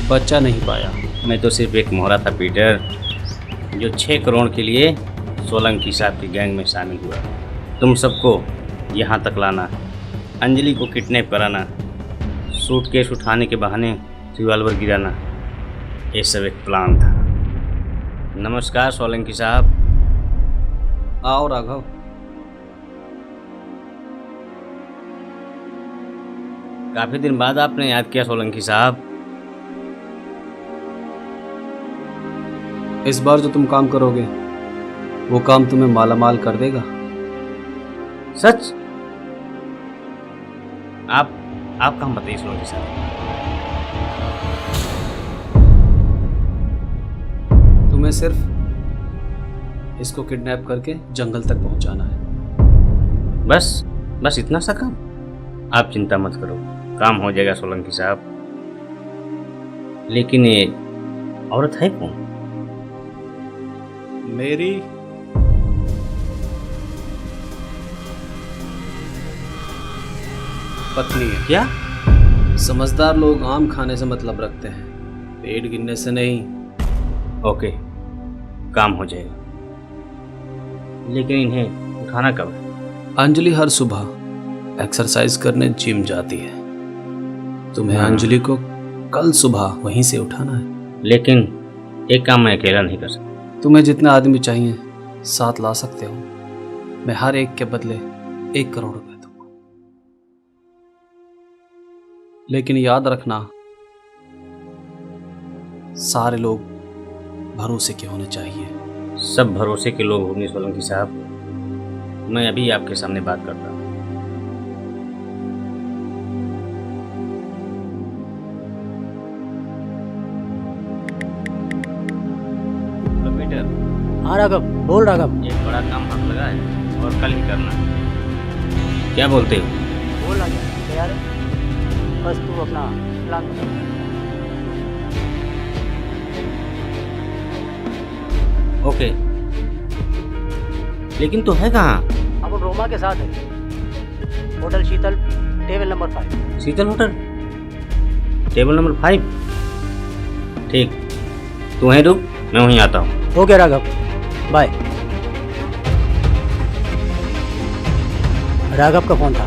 बचा नहीं पाया। मैं तो सिर्फ एक मोहरा था पीटर, जो 6 करोड़ के लिए सोलंकी साहब की गैंग में शामिल हुआ। तुम सबको यहाँ तक लाना, अंजलि को किडनैप कराना, सूटकेस उठाने के बहाने रिवॉल्वर गिराना, ये सब एक प्लान था। नमस्कार सोलंकी साहब। आओ राघव। काफ़ी दिन बाद आपने याद किया सोलंकी साहब। इस बार जो तुम काम करोगे वो काम तुम्हें मालामाल कर देगा। सच? आप काम बताइए सोलंकी साहब। तुम्हें सिर्फ इसको किडनैप करके जंगल तक पहुंचाना है। बस इतना सा काम? आप चिंता मत करो, काम हो जाएगा सोलंकी साहब। लेकिन ये औरत है कौन? मेरी पत्नी है। क्या? समझदार लोग आम खाने से मतलब रखते हैं, पेट गिनने से नहीं। ओके, काम हो जाएगा, लेकिन इन्हें उठाना कब है? अंजलि हर सुबह एक्सरसाइज करने जिम जाती है। तुम्हें अंजलि को कल सुबह वहीं से उठाना है। लेकिन एक काम मैं अकेला नहीं कर सकता। तुम्हें जितने आदमी चाहिए साथ ला सकते हो। मैं हर एक के बदले 1 करोड़ रुपए दूंगा। लेकिन याद रखना, सारे लोग भरोसे के होने चाहिए। सब भरोसे के लोग होंगे सोलंकी साहब। मैं अभी आपके सामने बात करता हूँ। पीटर, हाँ राघव, बोल राघव। एक बड़ा काम हाथ लगा है और कल ही करना है। क्या बोलते हो? बोल राघव, तैयार है? बस तू अपना प्लान बता। ओके, लेकिन तो है कहाँ? अब रोमा के साथ है, होटल शीतल, टेबल नंबर 5। शीतल होटल, टेबल नंबर 5। ठीक, तू वहीं रुक, मैं वहीं आता हूँ। Okay Raghav, bye. राघव का फोन था,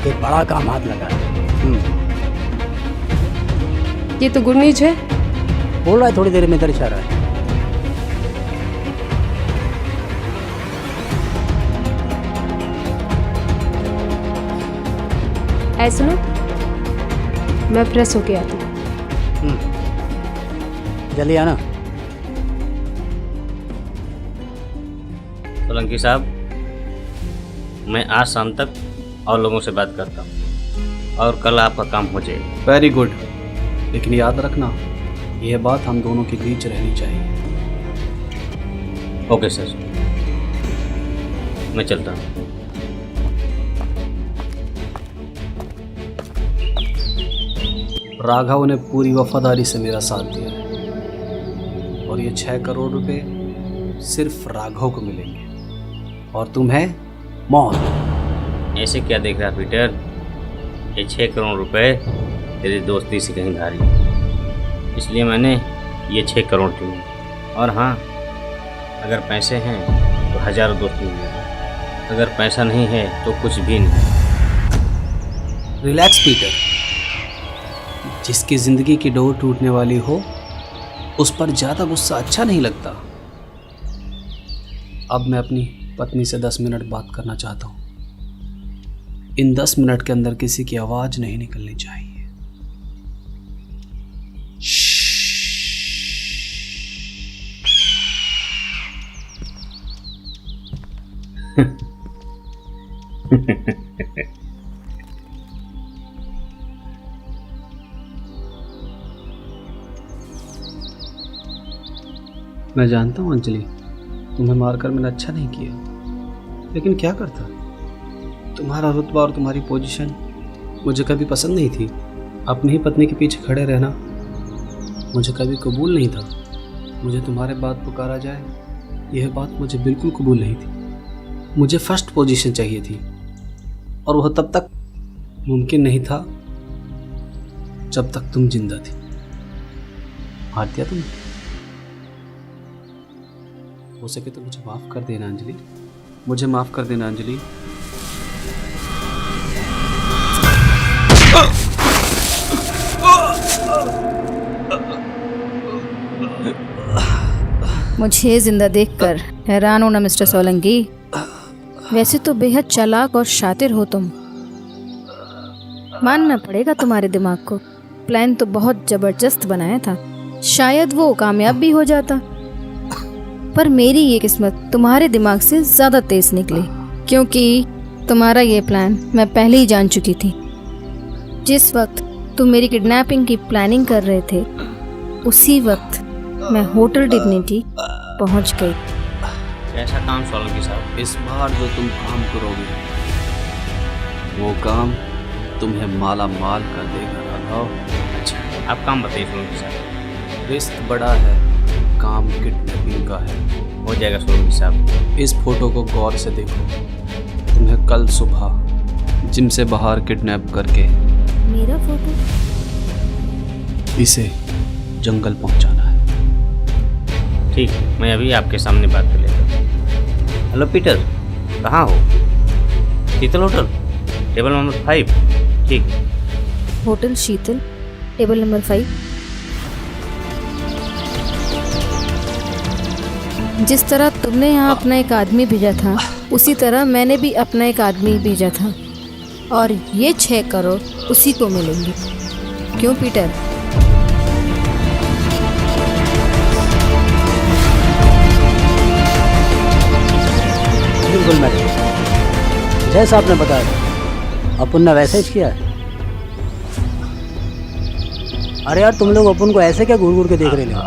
एक बड़ा काम हाथ लगा है। ये तो गुड न्यूज है। बोल रहा है थोड़ी देर में इधर चल रहा है। ऐसे सुनो, मैं फ्रेश होके आती हूँ। जल्दी आना। सोलंकी साहब, मैं आज शाम तक और लोगों से बात करता हूँ और कल आपका काम हो जाएगा। वेरी गुड, लेकिन याद रखना, यह बात हम दोनों के बीच रहनी चाहिए। ओके सर, मैं चलता हूँ। राघव ने पूरी वफादारी से मेरा साथ दिया है और ये 6 करोड़ रुपए सिर्फ राघव को मिलेंगे और तुम्हें मौत। ऐसे क्या देख रहा पीटर? ये 6 करोड़ रुपए तेरी दोस्ती से कहीं भारी है, इसलिए मैंने ये 6 करोड़ चुने। और हाँ, अगर पैसे हैं तो हजारों दोस्त मिलेंगे, अगर पैसा नहीं है तो कुछ भी नहीं। रिलैक्स पीटर, जिसकी जिंदगी की डोर टूटने वाली हो उस पर ज्यादा गुस्सा अच्छा नहीं लगता। अब मैं अपनी पत्नी से 10 मिनट बात करना चाहता हूँ। इन 10 मिनट के अंदर किसी की आवाज नहीं निकलनी चाहिए। मैं जानता हूँ अंजलि, तुम्हें मारकर मैंने अच्छा नहीं किया, लेकिन क्या करता। तुम्हारा रुतबा और तुम्हारी पोजीशन मुझे कभी पसंद नहीं थी। अपनी ही पत्नी के पीछे खड़े रहना मुझे कभी कबूल नहीं था। मुझे तुम्हारे बाद पुकारा जाए, यह बात मुझे बिल्कुल कबूल नहीं थी। मुझे फर्स्ट पोजीशन चाहिए थी और वह तब तक मुमकिन नहीं था जब तक तुम जिंदा थी। हार दिया तुमने। हो सके तो मुझे माफ़ कर देना अंजलि, मुझे माफ़ कर देना अंजलि। मुझे जिंदा देखकर हैरान हो ना मिस्टर सोलंकी। वैसे तो बेहद चालाक और शातिर हो तुम, मानना पड़ेगा तुम्हारे दिमाग को। प्लान तो बहुत जबरदस्त बनाया था, शायद वो कामयाब भी हो जाता, पर मेरी ये किस्मत तुम्हारे दिमाग से ज़्यादा तेज निकली, क्योंकि तुम्हारा ये प्लान मैं पहले ही जान चुकी थी। जिस वक्त तुम मेरी किडनैपिंग की प्लानिंग कर रहे थे, उसी वक्त मैं होटल डिग्निटी पहुंच गई। कैसा काम सोलंकी साहब? इस बार जो तुम काम करोगे वो काम तुम्हें माला माल कर देगा राघव। अच्छा, आप काम बताइए सोलंकी साहब। रिस्क बड़ा है, काम किडनैपिंग का है। हो जाएगा सोलंकी साहब। इस फोटो को गौर से देखो। तुम्हें कल सुबह जिम से बाहर किडनैप करके मेरा फोटो? इसे जंगल पहुंचाना है। ठीक है, मैं अभी आपके सामने बात कर लेता हूँ। हेलो पीटर, कहाँ हो? शीतल होटल, टेबल नंबर 5। ठीक है। होटल शीतल, टेबल नंबर 5। जिस तरह तुमने यहाँ अपना एक आदमी भेजा था, उसी तरह मैंने भी अपना एक आदमी भेजा था, और ये 6 करोड़ उसी को मिलेंगे। क्यों पीटर? बिल्कुल मैडम, जैसा आपने बताया अपन ने वैसे ही किया है। अरे यार तुम लोग अपन को ऐसे क्या घूर घूर के देख रहे हो?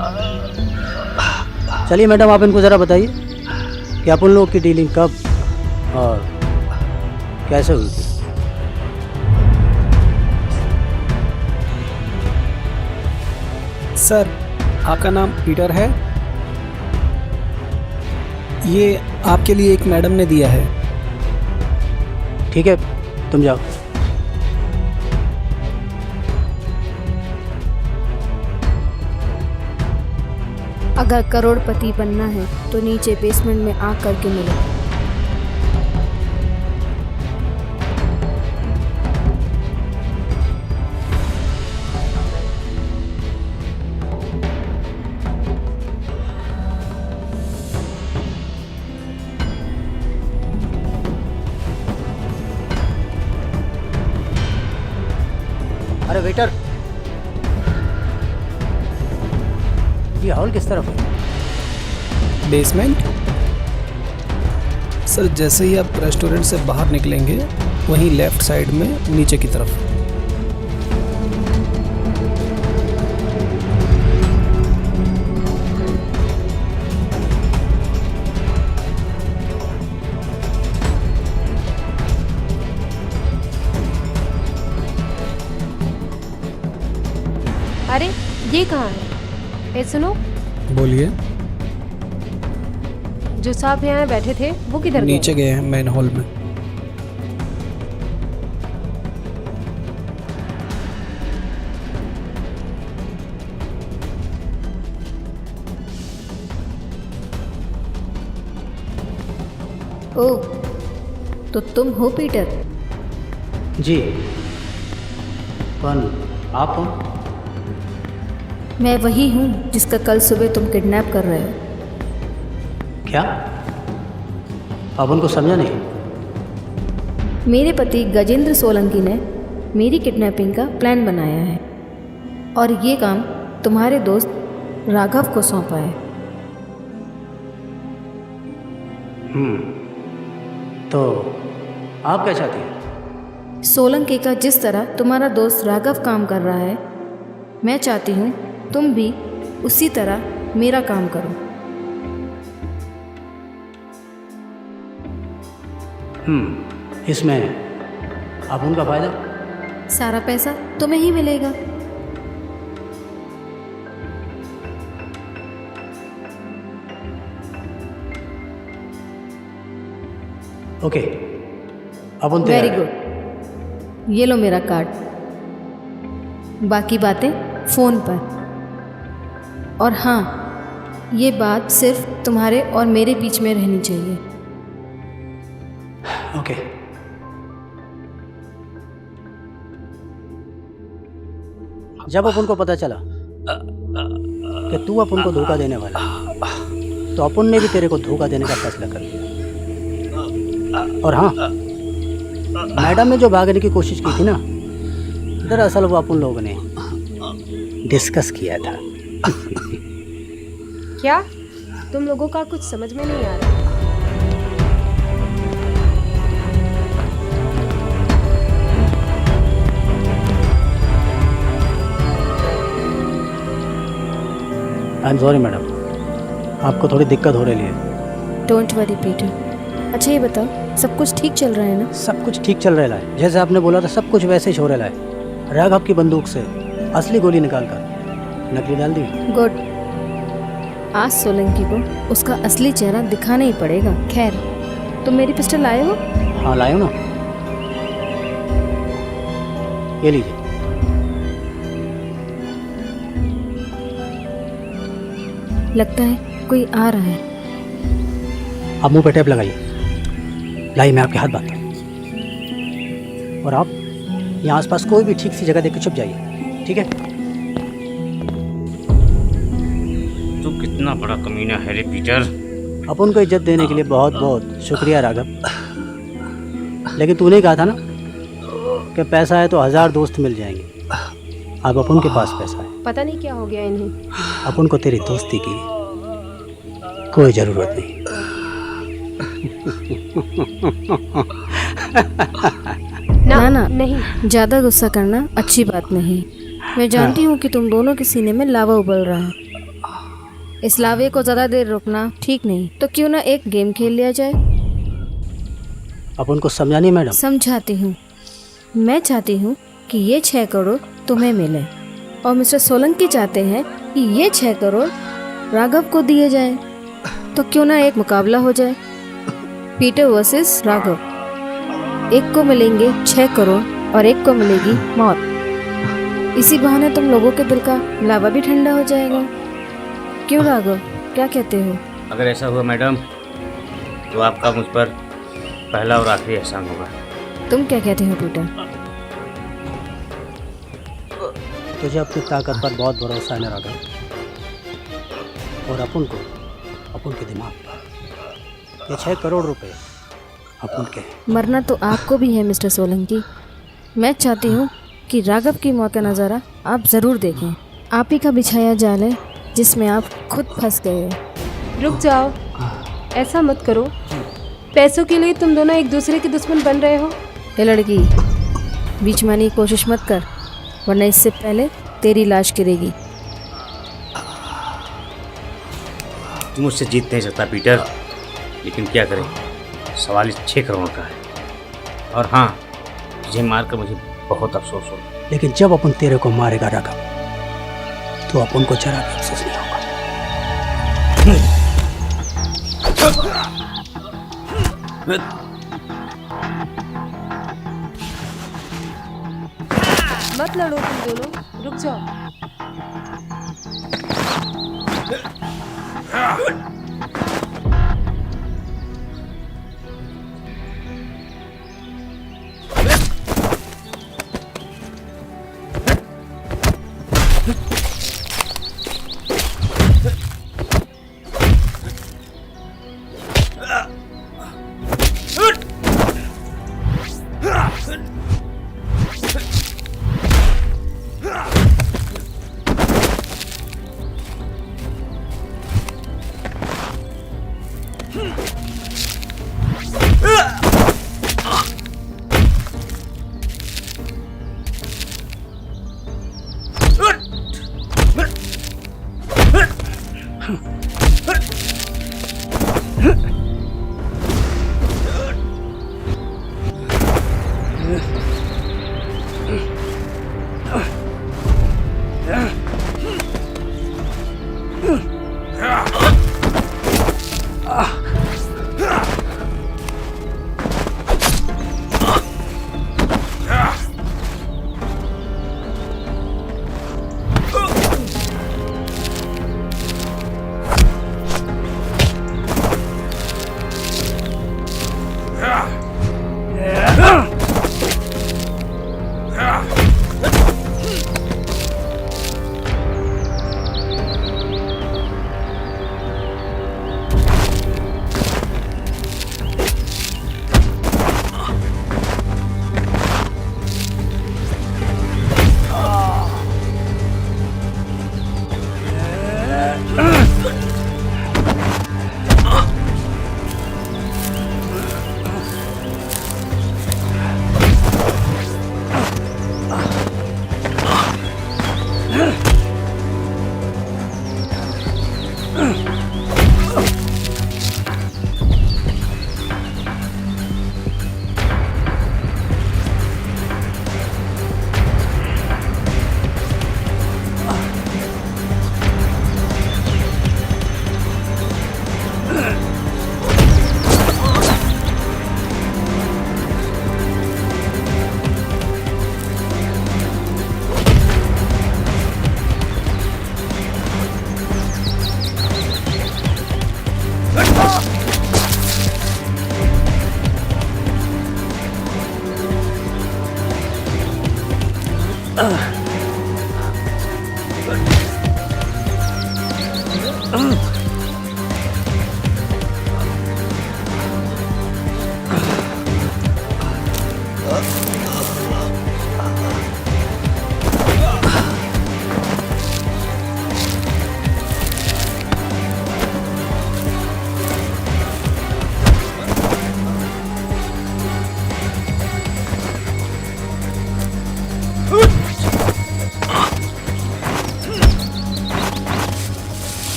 चलिए मैडम, आप इनको ज़रा बताइए कि अपन लोग की डीलिंग कब और कैसे हुई थी। सर, आपका नाम पीटर है? ये आपके लिए एक मैडम ने दिया है। ठीक है, तुम जाओ। अगर करोड़पति बनना है तो नीचे बेसमेंट में आग करके मिलो। अरे वेटर, ये हॉल किस तरफ है? बेसमेंट? सर, जैसे ही आप रेस्टोरेंट से बाहर निकलेंगे वहीं लेफ्ट साइड में नीचे की तरफ। अरे ये कहाँ है? ए सुनो, बोलिए। जो साहब यहाँ बैठे थे वो किधर गए? नीचे गए हैं मेन हॉल में। ओह, तो तुम हो पीटर? जी, कौन आप हो? मैं वही हूँ जिसका कल सुबह तुम किडनैप कर रहे हो। क्या? आप उनको समझा नहीं? मेरे पति गजेंद्र सोलंकी ने मेरी किडनैपिंग का प्लान बनाया है और ये काम तुम्हारे दोस्त राघव को सौंपा है। तो आप क्या चाहती हैं? सोलंकी का जिस तरह तुम्हारा दोस्त राघव काम कर रहा है, मैं चाहती हूँ तुम भी उसी तरह मेरा काम करो। इसमें आप उनका फायदा? सारा पैसा तुम्हें ही मिलेगा। ओके, अब उन वेरी गुड, ये लो मेरा कार्ड। बाकी बातें फ़ोन पर। और हाँ, ये बात सिर्फ तुम्हारे और मेरे बीच में रहनी चाहिए। ओके। जब अपन को पता चला कि तू अपन को धोखा देने वाला है, तो अपन ने भी तेरे को धोखा देने का फैसला कर लिया। और हाँ, मैडम ने जो भागने की कोशिश की थी ना, दरअसल वो अपन लोगों ने डिस्कस किया था। क्या? तुम लोगों का कुछ समझ में नहीं आ रहा। आई एम सॉरी मैडम, आपको थोड़ी दिक्कत हो रही है। Don't worry Peter. अच्छा ये बताओ, सब कुछ ठीक चल रहा है ना? सब कुछ ठीक चल रहा है, जैसे आपने बोला था सब कुछ वैसे ही हो रहा है। राघव की बंदूक से असली गोली निकालकर नकली डाल दी। गुड। आज सोलंकी को उसका असली चेहरा दिखाना ही पड़ेगा। खैर, तुम मेरी पिस्टल लाए हो? हाँ लाए हो ना। ये लीजिए। लगता है कोई आ रहा है। आप मुंह पे टेप लगाइए। लाइए मैं आपके हाथ बांधता हूँ। और आप यहाँ आसपास कोई भी ठीक सी जगह देख के छुप जाइए, ठीक है? तू कितना बड़ा कमीना है रे पीटर। अपन को इज्जत देने के लिए बहुत बहुत शुक्रिया राघव, लेकिन तूने कहा था ना कि पैसा है तो 1000 दोस्त मिल जाएंगे। अब अपन के पास पैसा है, पता नहीं क्या हो गया इन्हें। अपन को तेरी दोस्ती की कोई ज़रूरत नहीं। ना नहीं, ज्यादा गुस्सा करना अच्छी बात नहीं। मैं जानती हूँ कि तुम दोनों के सीने में लावा उबल रहा है। इस लावे को ज्यादा देर रुकना ठीक नहीं, तो क्यों ना एक गेम खेल लिया जाए। अपन को समझानी मैडम। समझाती हूँ। मैं चाहती हूँ कि ये 6 करोड़ तुम्हें मिले और मिस्टर सोलंकी चाहते हैं कि ये 6 करोड़ राघव को दिए जाए। तो क्यों ना एक मुकाबला हो जाए, पीटर वर्सेस राघव। एक को मिलेंगे 6 करोड़ और एक को मिलेगी मौत। इसी बहाने तुम लोगों के दिल का लावा भी ठंडा हो जाएगा। क्यों राघव, क्या कहते हो? अगर ऐसा हुआ मैडम तो आपका मुझ पर पहला और आखिरी एहसान होगा। तुम क्या कहते हो पीटर? तुझे अपनी ताकत पर बहुत भरोसा है ना राघव, और अपन के दिमाग पर। ये 6 करोड़ रुपए अपन के। मरना तो आपको भी है मिस्टर सोलंकी। मैं चाहती हूँ कि राघव की मौत का नज़ारा आप ज़रूर देखें। आप ही का बिछाया जाल है जिसमें आप खुद फंस गए हो। रुक जाओ, ऐसा मत करो। पैसों के लिए तुम दोनों एक दूसरे के दुश्मन बन रहे हो। ये लड़की, बीच में आने की कोशिश मत कर, वरना इससे पहले तेरी लाश गिरेगी। तू मुझसे जीत नहीं सकता पीटर, लेकिन क्या करें, सवाल इस 6 करोड़ का है। और हाँ, तुझे मारकर मुझे बहुत अफसोस हो। लेकिन जब अपन तेरे को मारेगा राघव, तो अपन को जरा भी अफसोस नहीं होगा। मत लड़ो तुम दोनों, रुक जाओ।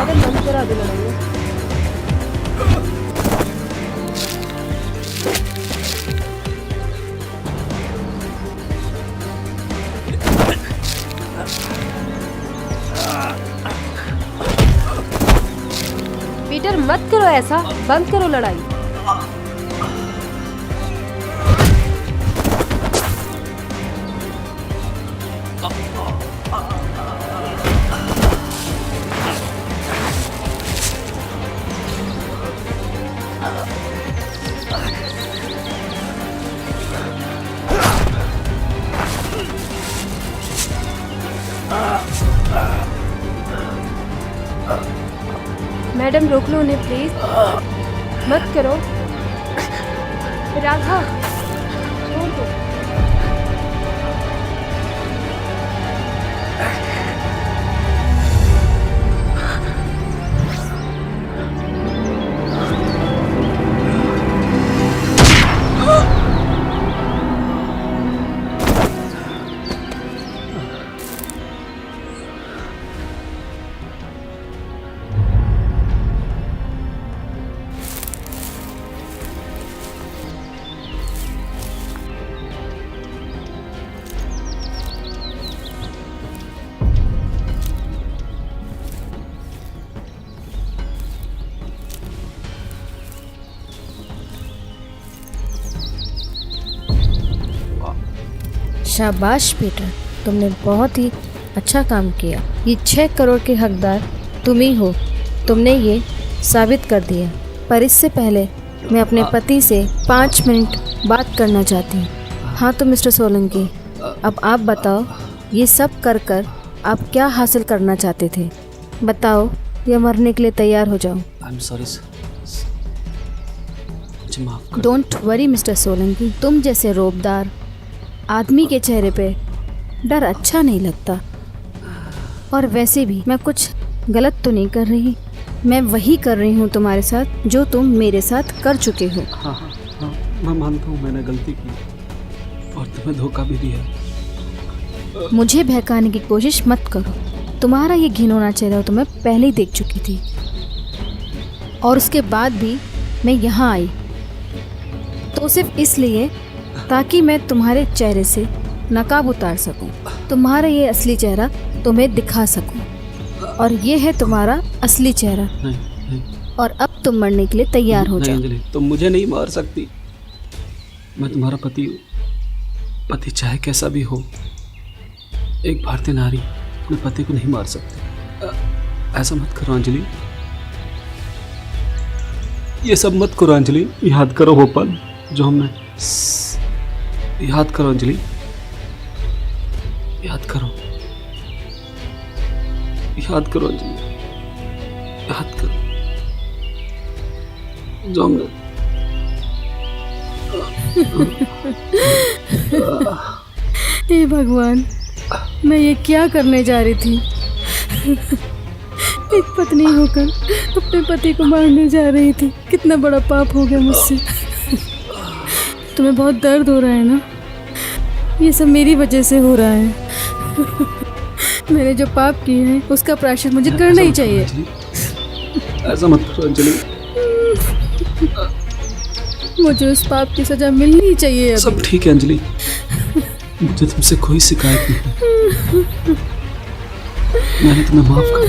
मैडम बंद करा दो लड़ाई। पीटर मत करो ऐसा, बंद करो लड़ाई। मैडम रोक लो उन्हें प्लीज, मत करो। राघव छोड़ दो। शाबाश पीटर, तुमने बहुत ही अच्छा काम किया। ये 6 करोड़ के हकदार तुम ही हो। तुमने ये साबित कर दिया। पर इससे पहले मैं अपने पति से 5 मिनट बात करना चाहती हूँ। हाँ तो मिस्टर सोलंकी, अब आप बताओ, ये सब कर कर आप क्या हासिल करना चाहते थे? बताओ या मरने के लिए तैयार हो जाओ। आई एम सॉरी सर, मुझे माफ कर। डोंट वरी मिस्टर सोलंकी, तुम जैसे रोबदार आदमी के चेहरे पे डर अच्छा नहीं लगता। और वैसे भी मैं कुछ गलत तो नहीं कर रही। मैं वही कर रही हूँ तुम्हारे साथ जो तुम मेरे साथ कर चुके हो। हाँ हाँ हाँ, मैं मानता हूँ मैंने गलती की और तुम्हें धोखा भी दिया। मुझे बहकाने की कोशिश मत करो। तुम्हारा ये घिनौना चेहरा तो मैं पहले ही देख चुकी थी, और उसके बाद भी मैं यहाँ आई तो सिर्फ इसलिए ताकि मैं तुम्हारे चेहरे से नकाब उतार सकूं, तुम्हारा ये असली चेहरा तुम्हें दिखा सकूं। और ये है तुम्हारा असली चेहरा। नहीं, नहीं, और अब तुम मरने के लिए तैयार हो जाओ। अंजलि, तुम मुझे नहीं मार सकती। मैं तुम्हारा पति हूँ। पति चाहे कैसा भी हो, एक भारतीय नारी अपने पति को नहीं मार सकती। ऐसा मत करो अंजलि, ये सब मत करो अंजलि। याद करो वो पल जो हमने, याद करो अंजलि, याद करो, याद करो अंजलि, याद करो जो हमने। हे भगवान, मैं ये क्या करने जा रही थी? एक पत्नी होकर अपने पति को मारने जा रही थी। कितना बड़ा पाप हो गया मुझसे। तुम्हें बहुत दर्द हो रहा है ना? ये सब मेरी वजह से हो रहा है। मैंने जो पाप किए हैं उसका प्रायश्चित मुझे करना ही चाहिए। ऐसा मत करो अंजलि। मुझे उस पाप की सजा मिलनी ही चाहिए अभी। सब ठीक है अंजलि, मुझे तुमसे कोई शिकायत नहीं है। मैंने तुम्हें माफ कर।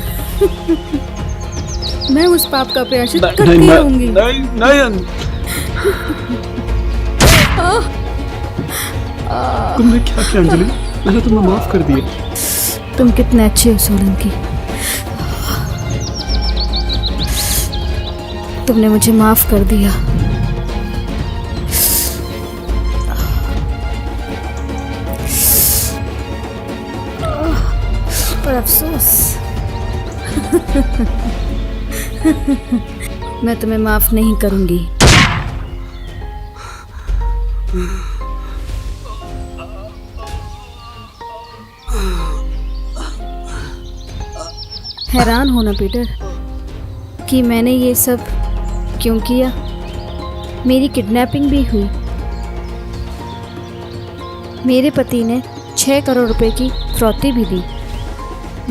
मैं उस पाप का प्रायश्चित करती रहूंगी। नहीं नहीं, तुमने क्या किया अंजलि? मैंने तुम्हें माफ कर दिया। तुम कितने अच्छे हो सोलंकी। तुमने मुझे माफ कर दिया। पर अफसोस मैं तुम्हें माफ नहीं करूंगी। हैरान हो ना पीटर कि मैंने ये सब क्यों किया। मेरी किडनैपिंग भी हुई। मेरे पति ने 6 करोड़ रुपए की फिरौती भी दी।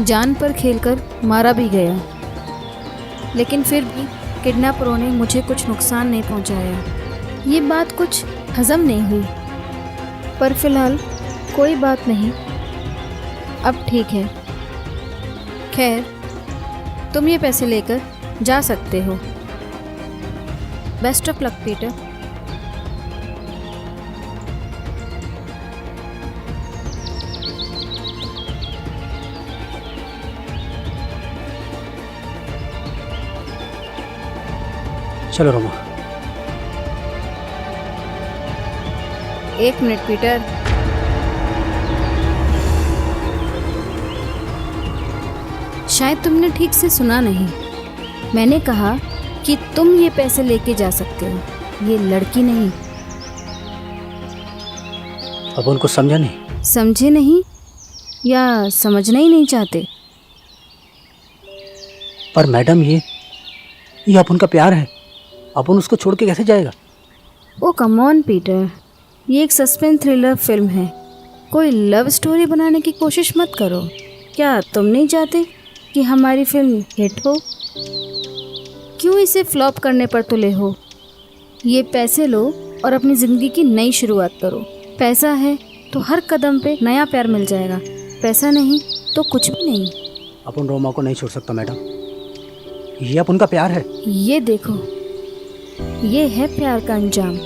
जान पर खेलकर मारा भी गया, लेकिन फिर भी किडनैपरों ने मुझे कुछ नुकसान नहीं पहुंचाया। ये बात कुछ हजम नहीं हुई, पर फिलहाल कोई बात नहीं, अब ठीक है। खैर, तुम ये पैसे लेकर जा सकते हो। Best of luck Peter. चलो रोमा। 1 minute Peter. शायद तुमने ठीक से सुना नहीं। मैंने कहा कि तुम ये पैसे लेके जा सकते हो, ये लड़की नहीं। अब उनको समझा नहीं? समझे नहीं या समझना ही नहीं चाहते? पर मैडम ये अपन का प्यार है, अपन उसको छोड़ के कैसे जाएगा? ओ कम ऑन पीटर, ये एक सस्पेंस थ्रिलर फिल्म है। कोई लव स्टोरी बनाने की कोशिश मत करो। क्या तुम नहीं चाहते कि हमारी फिल्म हिट हो? क्यों इसे फ्लॉप करने पर तुले हो? ये पैसे लो और अपनी ज़िंदगी की नई शुरुआत करो। पैसा है तो हर कदम पे नया प्यार मिल जाएगा, पैसा नहीं तो कुछ भी नहीं। अपन रोमा को नहीं छोड़ सकता मैडम, ये अपन का प्यार है। ये देखो, ये है प्यार का अंजाम।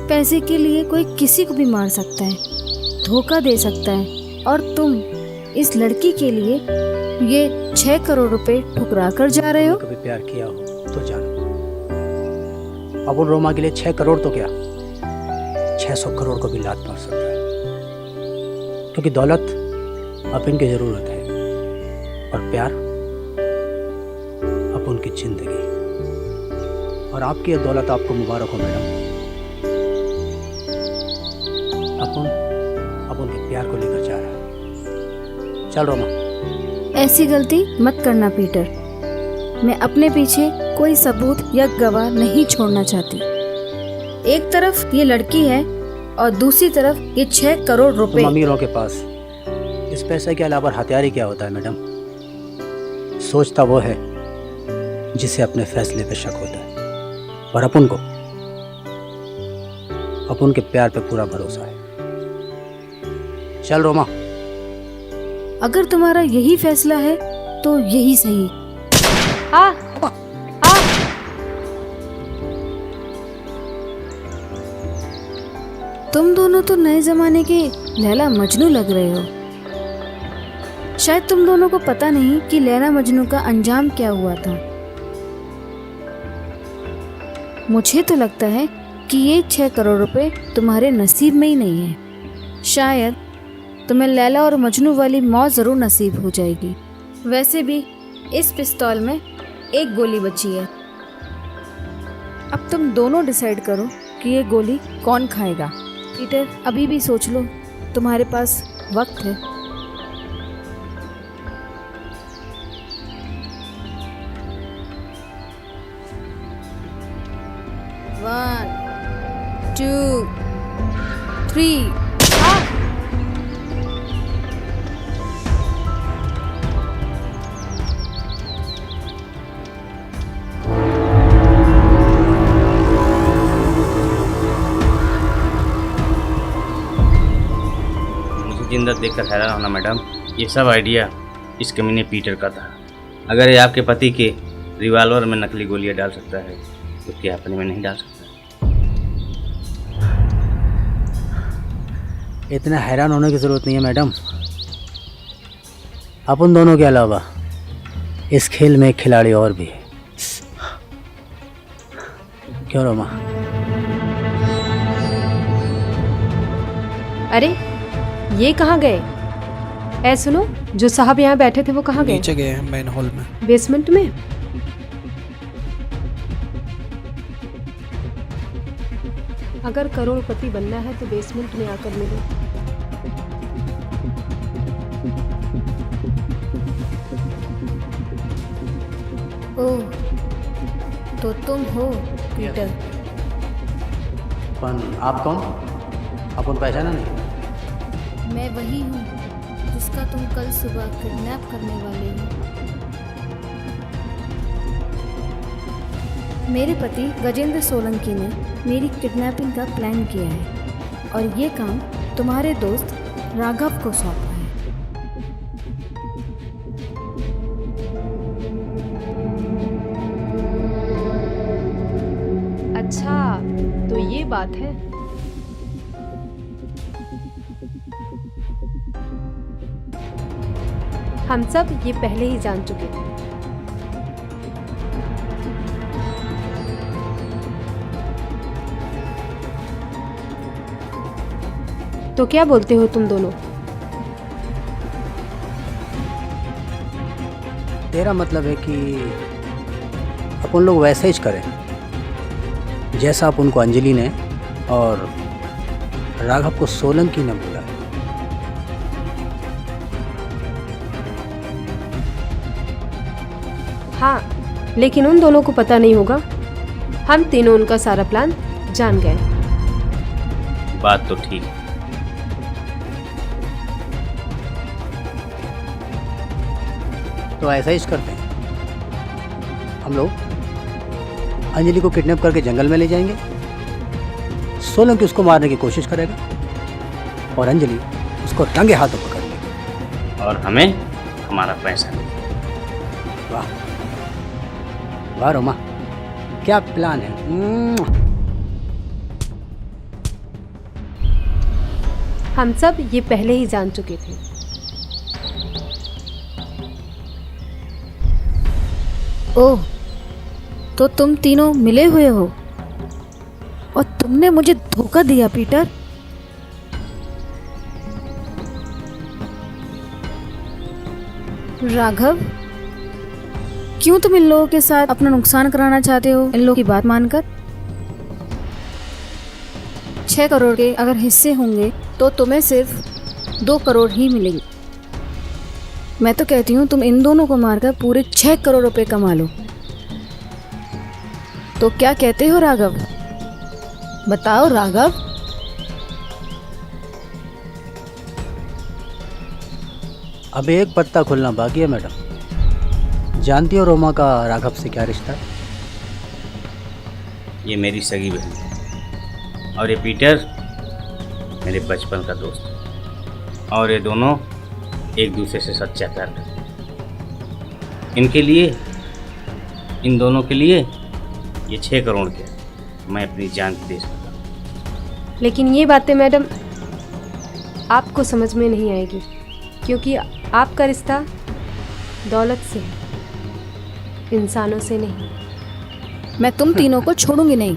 पैसे के लिए कोई किसी को भी मार सकता है, धोखा दे सकता है, और तुम इस लड़की के लिए ये 6 करोड़ रुपए ठुकरा कर जा रहे हो। कभी प्यार किया हो तो जानो, अपन रोमा के लिए 6 करोड़ तो क्या 600 करोड़ को भी लात मार सकता है, क्योंकि दौलत अपन की जरूरत है और प्यार अपन की जिंदगी। और आपकी ये दौलत आपको मुबारक हो मैडम। अपन के प्यार को लेकर जा रहा है। चल रोमा। ऐसी गलती मत करना पीटर। मैं अपने पीछे कोई सबूत या गवाह नहीं छोड़ना चाहती। एक तरफ ये लड़की है और दूसरी तरफ ये 6 करोड़ रुपए। अमीरों के पास इस पैसे के अलावा हथियार ही क्या होता है मैडम? सोचता वो है जिसे अपने फैसले पे शक होता है, और अपन के प्यार पे पूरा भरोसा है। चल रोमा। अगर तुम्हारा यही फैसला है तो यही सही। तुम दोनों तो नए जमाने के लैला मजनू लग रहे हो। शायद तुम दोनों को पता नहीं कि लैला मजनू का अंजाम क्या हुआ था। मुझे तो लगता है कि ये 6 करोड़ रुपए तुम्हारे नसीब में ही नहीं है। शायद तुम्हें लैला और मजनू वाली मौत जरूर नसीब हो जाएगी। वैसे भी इस पिस्तौल में 1 गोली बची है। अब तुम दोनों डिसाइड करो कि ये गोली कौन खाएगा। पीटर, अभी भी सोच लो, तुम्हारे पास वक्त है। One, 2, 3। जिंदा देखकर हैरान होना मैडम, ये सब आइडिया इस कमीने पीटर का था। अगर ये आपके पति के रिवॉल्वर में नकली गोलियां डाल सकता है तो क्या अपने में नहीं डाल सकता? इतना हैरान होने की ज़रूरत नहीं है मैडम। अपन दोनों के अलावा इस खेल में एक खिलाड़ी और भी है। क्यों रोमा? अरे ये कहाँ गए? ऐ सुनो, जो साहब यहाँ बैठे थे वो कहाँ गए? नीचे गए हैं मेन हॉल में। बेसमेंट में? अगर करोड़पति बनना है तो बेसमेंट में आकर मिलो। ओह, तो तुम हो पीटर। आप कौन? अपन पहचाना नहीं? मैं वही हूँ जिसका तुम कल सुबह किडनैप करने वाले हो। मेरे पति गजेंद्र सोलंकी ने मेरी किडनैपिंग का प्लान किया है और ये काम तुम्हारे दोस्त राघव को सौंपा है। अच्छा, तो ये बात है। हम सब ये पहले ही जान चुके थे। तो क्या बोलते हो तुम दोनों? तेरा मतलब है कि अपन लोग वैसे ही करें जैसा अपन को अंजलि ने और राघव को सोलंकी ने बोला। हाँ, लेकिन उन दोनों को पता नहीं होगा। हम तीनों उनका सारा प्लान जान गए। बात तो ठीक है। तो ऐसा ही करते हैं, हम लोग अंजलि को किडनैप करके जंगल में ले जाएंगे। सोलंकी उसको मारने की कोशिश करेगा और अंजलि उसको रंगे हाथों पकड़ लेगी और हमें हमारा पैसा मिलेगा। वाह वाह रोमा, क्या प्लान है। हम सब ये पहले ही जान चुके थे। ओह, तो तुम तीनों मिले हुए हो और तुमने मुझे धोखा दिया पीटर। राघव, क्यों तुम इन लोगों के साथ अपना नुकसान कराना चाहते हो इन लोगों की बात मानकर? 6 करोड़ के अगर हिस्से होंगे तो तुम्हें सिर्फ 2 करोड़ ही मिलेंगे। मैं तो कहती हूँ तुम इन दोनों को मारकर पूरे 6 करोड़ रुपए कमा लो। तो क्या कहते हो राघव? बताओ राघव। अब एक पत्ता खुलना बाकी है मैडम। जानती हो रोमा का राघव से क्या रिश्ता है? ये मेरी सगी बहन है और ये पीटर मेरे बचपन का दोस्त है और ये दोनों एक दूसरे से सच्चा प्यार करते हैं। इनके लिए, इन दोनों के लिए ये 6 करोड़ के मैं अपनी जान दे सकता हूँ। लेकिन ये बातें मैडम आपको समझ में नहीं आएगी, क्योंकि आपका रिश्ता दौलत से है, इंसानों से नहीं। मैं तुम तीनों को छोड़ूंगी नहीं।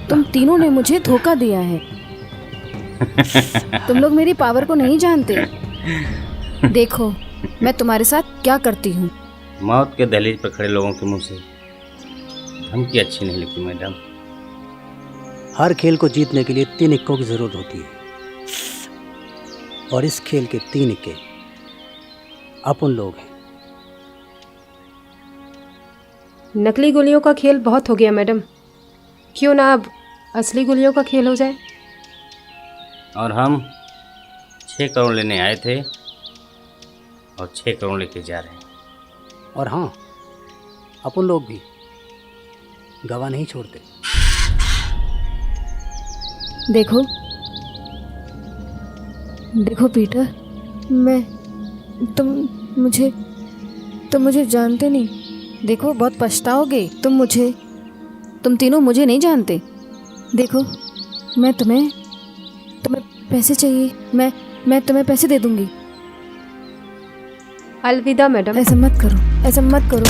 तुम तीनों ने मुझे धोखा दिया है। तुम लोग मेरी पावर को नहीं जानते। देखो मैं तुम्हारे साथ क्या करती हूँ। मौत के दहलीज पर खड़े लोगों के मुंह से धमकी अच्छी नहीं लगती मैडम। हर खेल को जीतने के लिए 3 इक्कों की जरूरत होती है और इस खेल के 3 इक्के अपन लोग हैं। नकली गोलियों का खेल बहुत हो गया मैडम, क्यों ना अब असली गोलियों का खेल हो जाए। और हम 6 करोड़ लेने आए थे और 6 करोड़ लेके जा रहे हैं। और हाँ, अपन लोग भी गवाह नहीं छोड़ते। देखो देखो पीटर, मैं तुम मुझे जानते नहीं। देखो बहुत पछताओगे। तुम तीनों मुझे नहीं जानते। देखो मैं तुम्हें पैसे चाहिए, मैं तुम्हें पैसे दे दूंगी। अलविदा मैडम। ऐसा मत करो, ऐसा मत करो।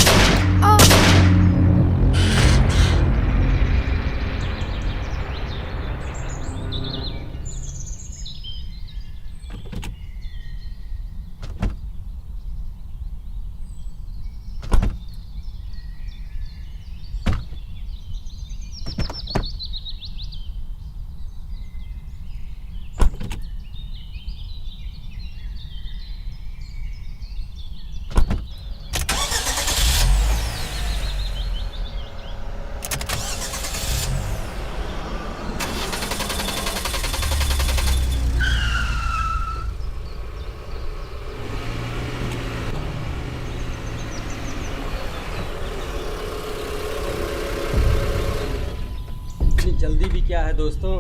इतनी जल्दी भी क्या है दोस्तों,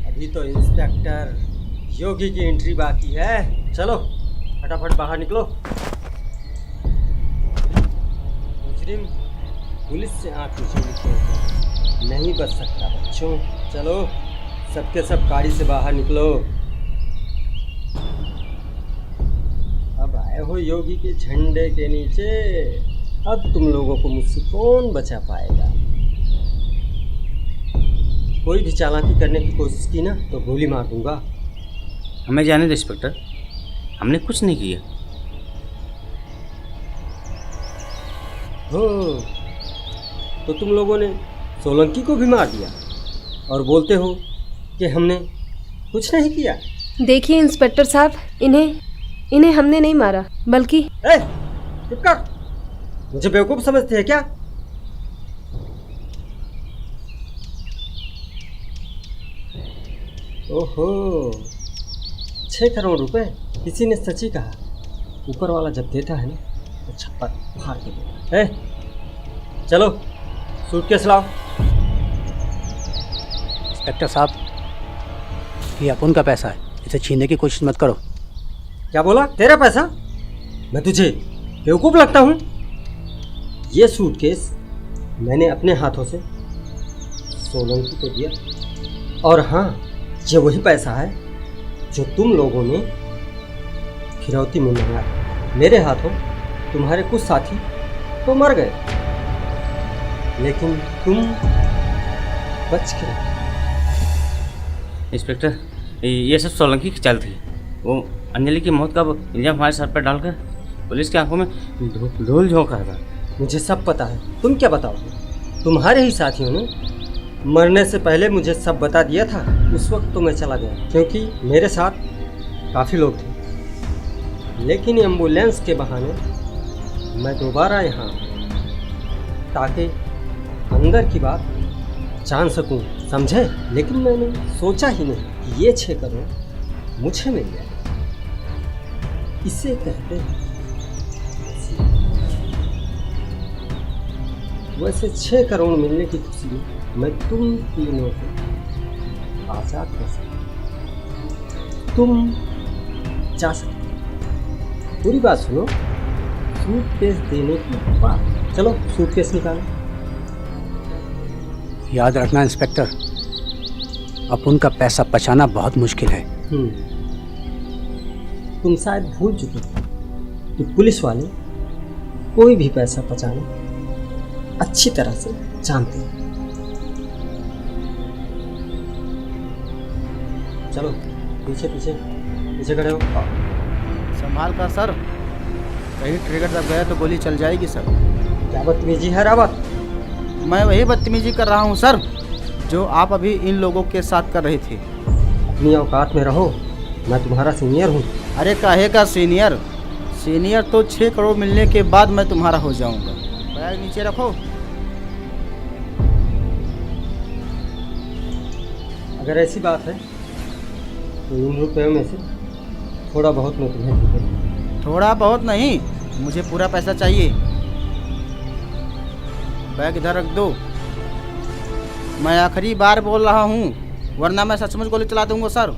अभी तो इंस्पेक्टर योगी की एंट्री बाकी है। चलो फटाफट बाहर निकलो। मुजरिम पुलिस से आंख मिचोली छोड़कर नहीं बच सकता बच्चों। चलो सबके सब गाड़ी से बाहर निकलो। अब आए हो योगी के झंडे के नीचे, अब तुम लोगों को मुझसे कौन बचा पाएगा। कोई भी चालाकी करने की कोशिश की ना तो गोली मार दूंगा। हमें जाने दो इंस्पेक्टर, हमने कुछ नहीं किया। हो तो तुम लोगों ने सोलंकी को भी मार दिया और बोलते हो कि हमने कुछ नहीं किया। देखिए इंस्पेक्टर साहब, इन्हें हमने नहीं मारा, बल्कि चुप कर, मुझे बेवकूफ समझते हैं क्या? ओहो, 6 करोड़ रुपए किसी ने सच ही कहा। ऊपर वाला जब देता है ना तो छप्पर फाड़ के देता है। चलो सूटकेस लाओ। इंस्पेक्टर साहब, ये अपुन का पैसा है, इसे छीनने की कोशिश मत करो। क्या बोला? तेरा पैसा? मैं तुझे बेवकूफ लगता हूँ? ये सूटकेस मैंने अपने हाथों से सोलंकी को दिया। और हाँ, ये वही पैसा है जो तुम लोगों ने फिरौती में मंगाया। मेरे हाथों तुम्हारे कुछ साथी तो मर गए, लेकिन तुम बच के रहे। इंस्पेक्टर, ये सब सोलंकी की चाल थी। वो अंजलि की मौत का इल्जाम हमारे सर पर डालकर पुलिस की आंखों में धूल झोंक रहा था। मुझे सब पता है, तुम क्या बताओगे? तुम्हारे ही साथियों ने मरने से पहले मुझे सब बता दिया था। उस वक्त तो मैं चला गया क्योंकि मेरे साथ काफ़ी लोग थे, लेकिन एम्बुलेंस के बहाने मैं दोबारा यहाँ ताकि अंदर की बात जान सकूं, समझे? लेकिन मैंने सोचा ही नहीं कि ये 6 करोड़ मुझे मिल गया। इसे कहते हैं वैसे 6 करोड़ मिलने की खुशी में मैं तुम तीनों को आज़ाद कर सकता। तुम जा सकते। पूरी बात सुनो। सूटकेस देने के बाद चलो सूटकेस निकालो। याद रखना इंस्पेक्टर, अपुन का पैसा बचाना बहुत मुश्किल है। तुम शायद भूल चुके हो कि पुलिस वाले कोई भी पैसा बचाना अच्छी तरह से जानते हैं। चलो पीछे पीछे पीछे खड़े हो। संभाल कर सर, कहीं ट्रिगर दब गया तो गोली चल जाएगी सर। क्या बदतमीजी है रावत? मैं वही बदतमीजी कर रहा हूँ सर जो आप अभी इन लोगों के साथ कर रहे थे। अपनी औकात में रहो, मैं तुम्हारा सीनियर हूँ। अरे काहे का सीनियर? सीनियर तो 6 करोड़ मिलने के बाद मैं तुम्हारा हो जाऊंगा। बैग नीचे रखो। अगर ऐसी बात है तो इन रुपयों में से थोड़ा बहुत मैं तुम्हें दे दूँगा। थोड़ा बहुत नहीं, मुझे पूरा पैसा चाहिए। बैग इधर रख दो। मैं आखिरी बार बोल रहा हूँ, वरना मैं सचमुच गोली चला दूंगा सर।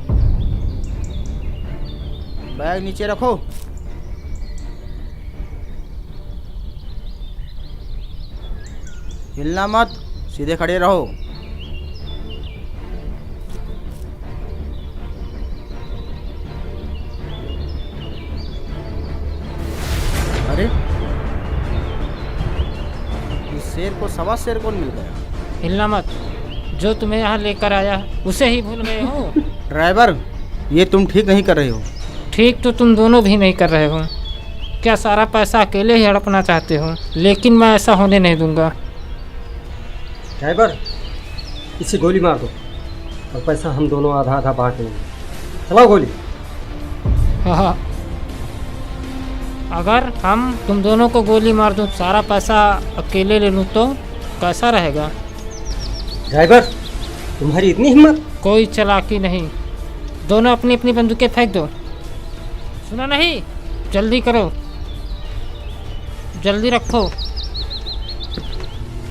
बैग नीचे रखो। हिलना मत, सीधे खड़े रहो। शेर को सवा शेर कौन मिल गया? हिलना मत, जो तुम्हें यहाँ लेकर आया उसे ही भूल गए हो। ड्राइवर, ये तुम ठीक नहीं कर रहे हो। ठीक तो तुम दोनों भी नहीं कर रहे हो। क्या सारा पैसा अकेले ही हड़पना चाहते हो? लेकिन मैं ऐसा होने नहीं दूंगा। ड्राइवर, इसे गोली मार दो और पैसा हम दोनों आधा आधा बांट लेंगे। चलाओ गोली। हाँ, अगर हम तुम दोनों को गोली मार दूं, सारा पैसा अकेले ले लूं तो कैसा रहेगा? ड्राइवर, तुम्हारी इतनी हिम्मत? कोई चालाकी नहीं, दोनों अपनी अपनी बंदूकें फेंक दो। सुना नहीं? जल्दी करो, जल्दी रखो।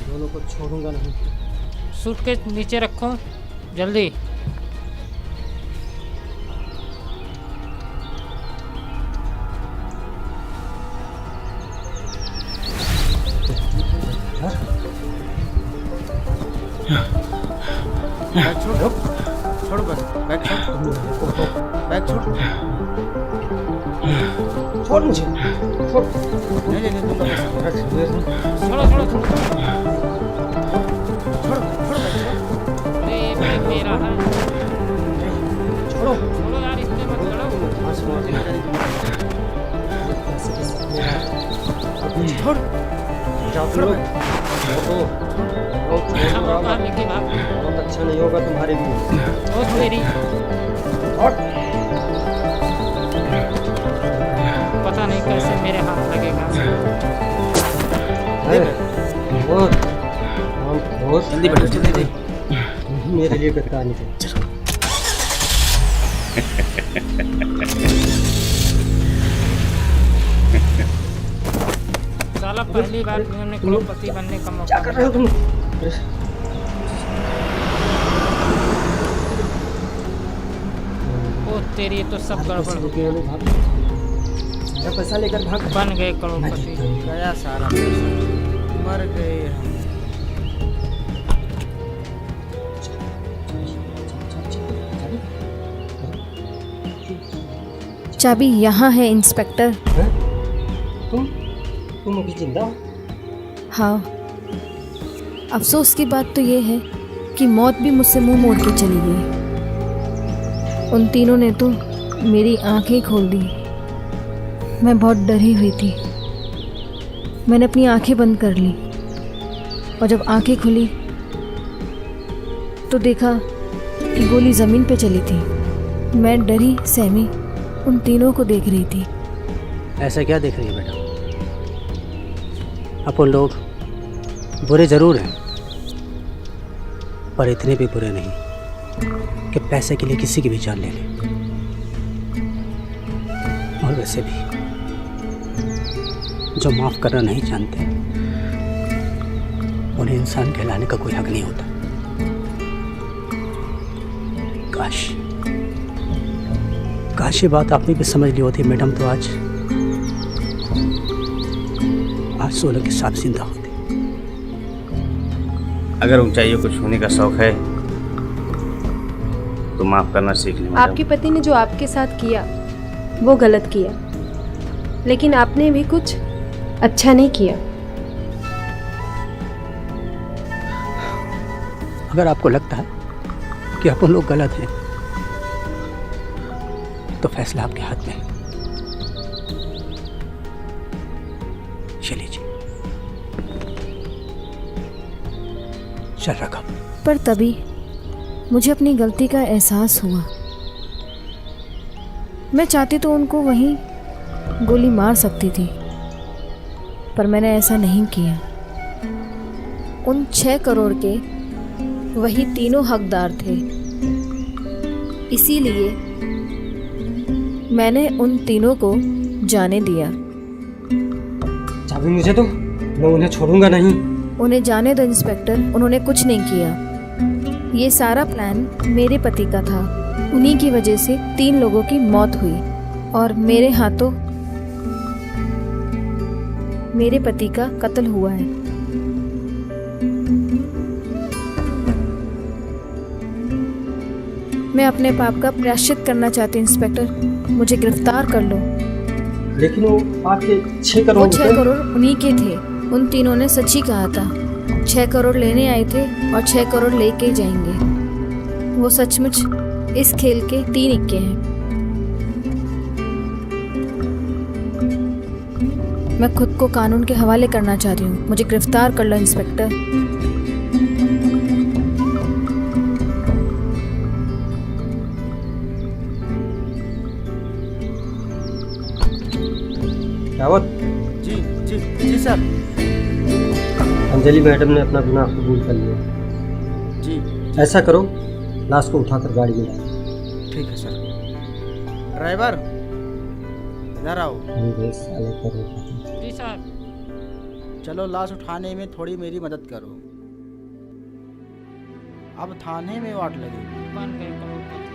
दोनों को छोड़ूंगा नहीं। सूट के नीचे रखो, जल्दी। बैग छोड़, छोड़ बस, बैग छोड़, बैग छोड़, छोड़ मुझे, छोड़। नहीं नहीं तुम छोड़ो छोड़ो छोड़ो, अरे ये बैग मेरा है। छोड़ो छोड़ो यार, इसमें मत लड़ो। छोड़। जाओ तुम लोग। अच्छा मौका लेके भाग। बहुत अच्छा नहीं होगा तुम्हारे लिए। ओ मेरी, और पता नहीं कैसे मेरे हाथ लगेगा। बहुत जल्दी बैठो, जल्दी। मेरे लिए गद्दार नहीं। साला पहली बार उन्होंने करोड़पति बनने का मौका। क्या कर रहे हो तुम? ओ तेरी, ये तो सब गड़बड़ हो गया। मेरा पैसा लेकर भाग। बन गए करोड़पति। गया सारा पैसा, मर गए हम। चाबी यहाँ है इंस्पेक्टर। तुम अभी जिंदा हो? हाँ, अफसोस की बात तो ये है कि मौत भी मुझसे मुंह मोड़ के चली गई। उन तीनों ने तो मेरी आंखें खोल दी। मैं बहुत डरी हुई थी। मैंने अपनी आंखें बंद कर ली और जब आंखें खुली तो देखा कि गोली ज़मीन पे चली थी। मैं डरी सहमी उन तीनों को देख रही थी। ऐसा क्या देख रही है बेटा? अपन लोग बुरे ज़रूर हैं, पर इतने भी बुरे नहीं कि पैसे के लिए किसी की भी जान ले लें। और वैसे भी जो माफ़ करना नहीं जानते उन्हें इंसान कहलाने का कोई हक नहीं होता। काश ये बात आपने भी समझ ली होती मैडम, तो आज सोलह के साथ जिंदा होते। अगर ऊंचाइयों को छूने का शौक है तो माफ करना सीख लें मैडम। आपके पति ने जो आपके साथ किया वो गलत किया, लेकिन आपने भी कुछ अच्छा नहीं किया। अगर आपको लगता है कि अपन लोग गलत हैं तो फैसला आपके हाथ में है। चलिए जी, चल रखा। पर तभी मुझे अपनी गलती का एहसास हुआ। मैं चाहती तो उनको वहीं गोली मार सकती थी, पर मैंने ऐसा नहीं किया। उन 6 करोड़ के वही तीनों हकदार थे, इसीलिए मैंने उन तीनों को जाने दिया। चाबी मुझे दो, मैं उन्हें छोड़ूंगा नहीं। उन्हें जाने दो इंस्पेक्टर, उन्होंने कुछ नहीं किया। ये सारा प्लान मेरे पति का था। उन्हीं की वजह से 3 लोगों की मौत हुई और मेरे हाथों मेरे पति का कत्ल हुआ है। मैं अपने पाप का प्रायश्चित करना चाहती हूँ इंस्पेक्टर, मुझे गिरफ्तार कर लो। लेकिन वो आपके 6 करोड़ वो 6 करोड़ उन्हीं के थे। उन तीनों ने सच ही कहा था। 6 करोड़ लेने आए थे और 6 करोड़ लेके ही जाएंगे। वो सचमुच इस खेल के 3 इक्के हैं। मैं खुद को कानून के हवाले करना चाह रही हूँ। मुझे गिरफ्तार कर लो इंस्पेक्टर। रावत। जी जी जी सर। अंजलि मैडम ने अपना गुनाह कबूल कर लिया। जी ऐसा करो, लाश को उठाकर गाड़ी में डालो। ठीक है सर। ड्राइवर इधर आओ। जी सर। चलो लाश उठाने में थोड़ी मेरी मदद करो। अब थाने में वाट लगी। बन गए करोड़पति।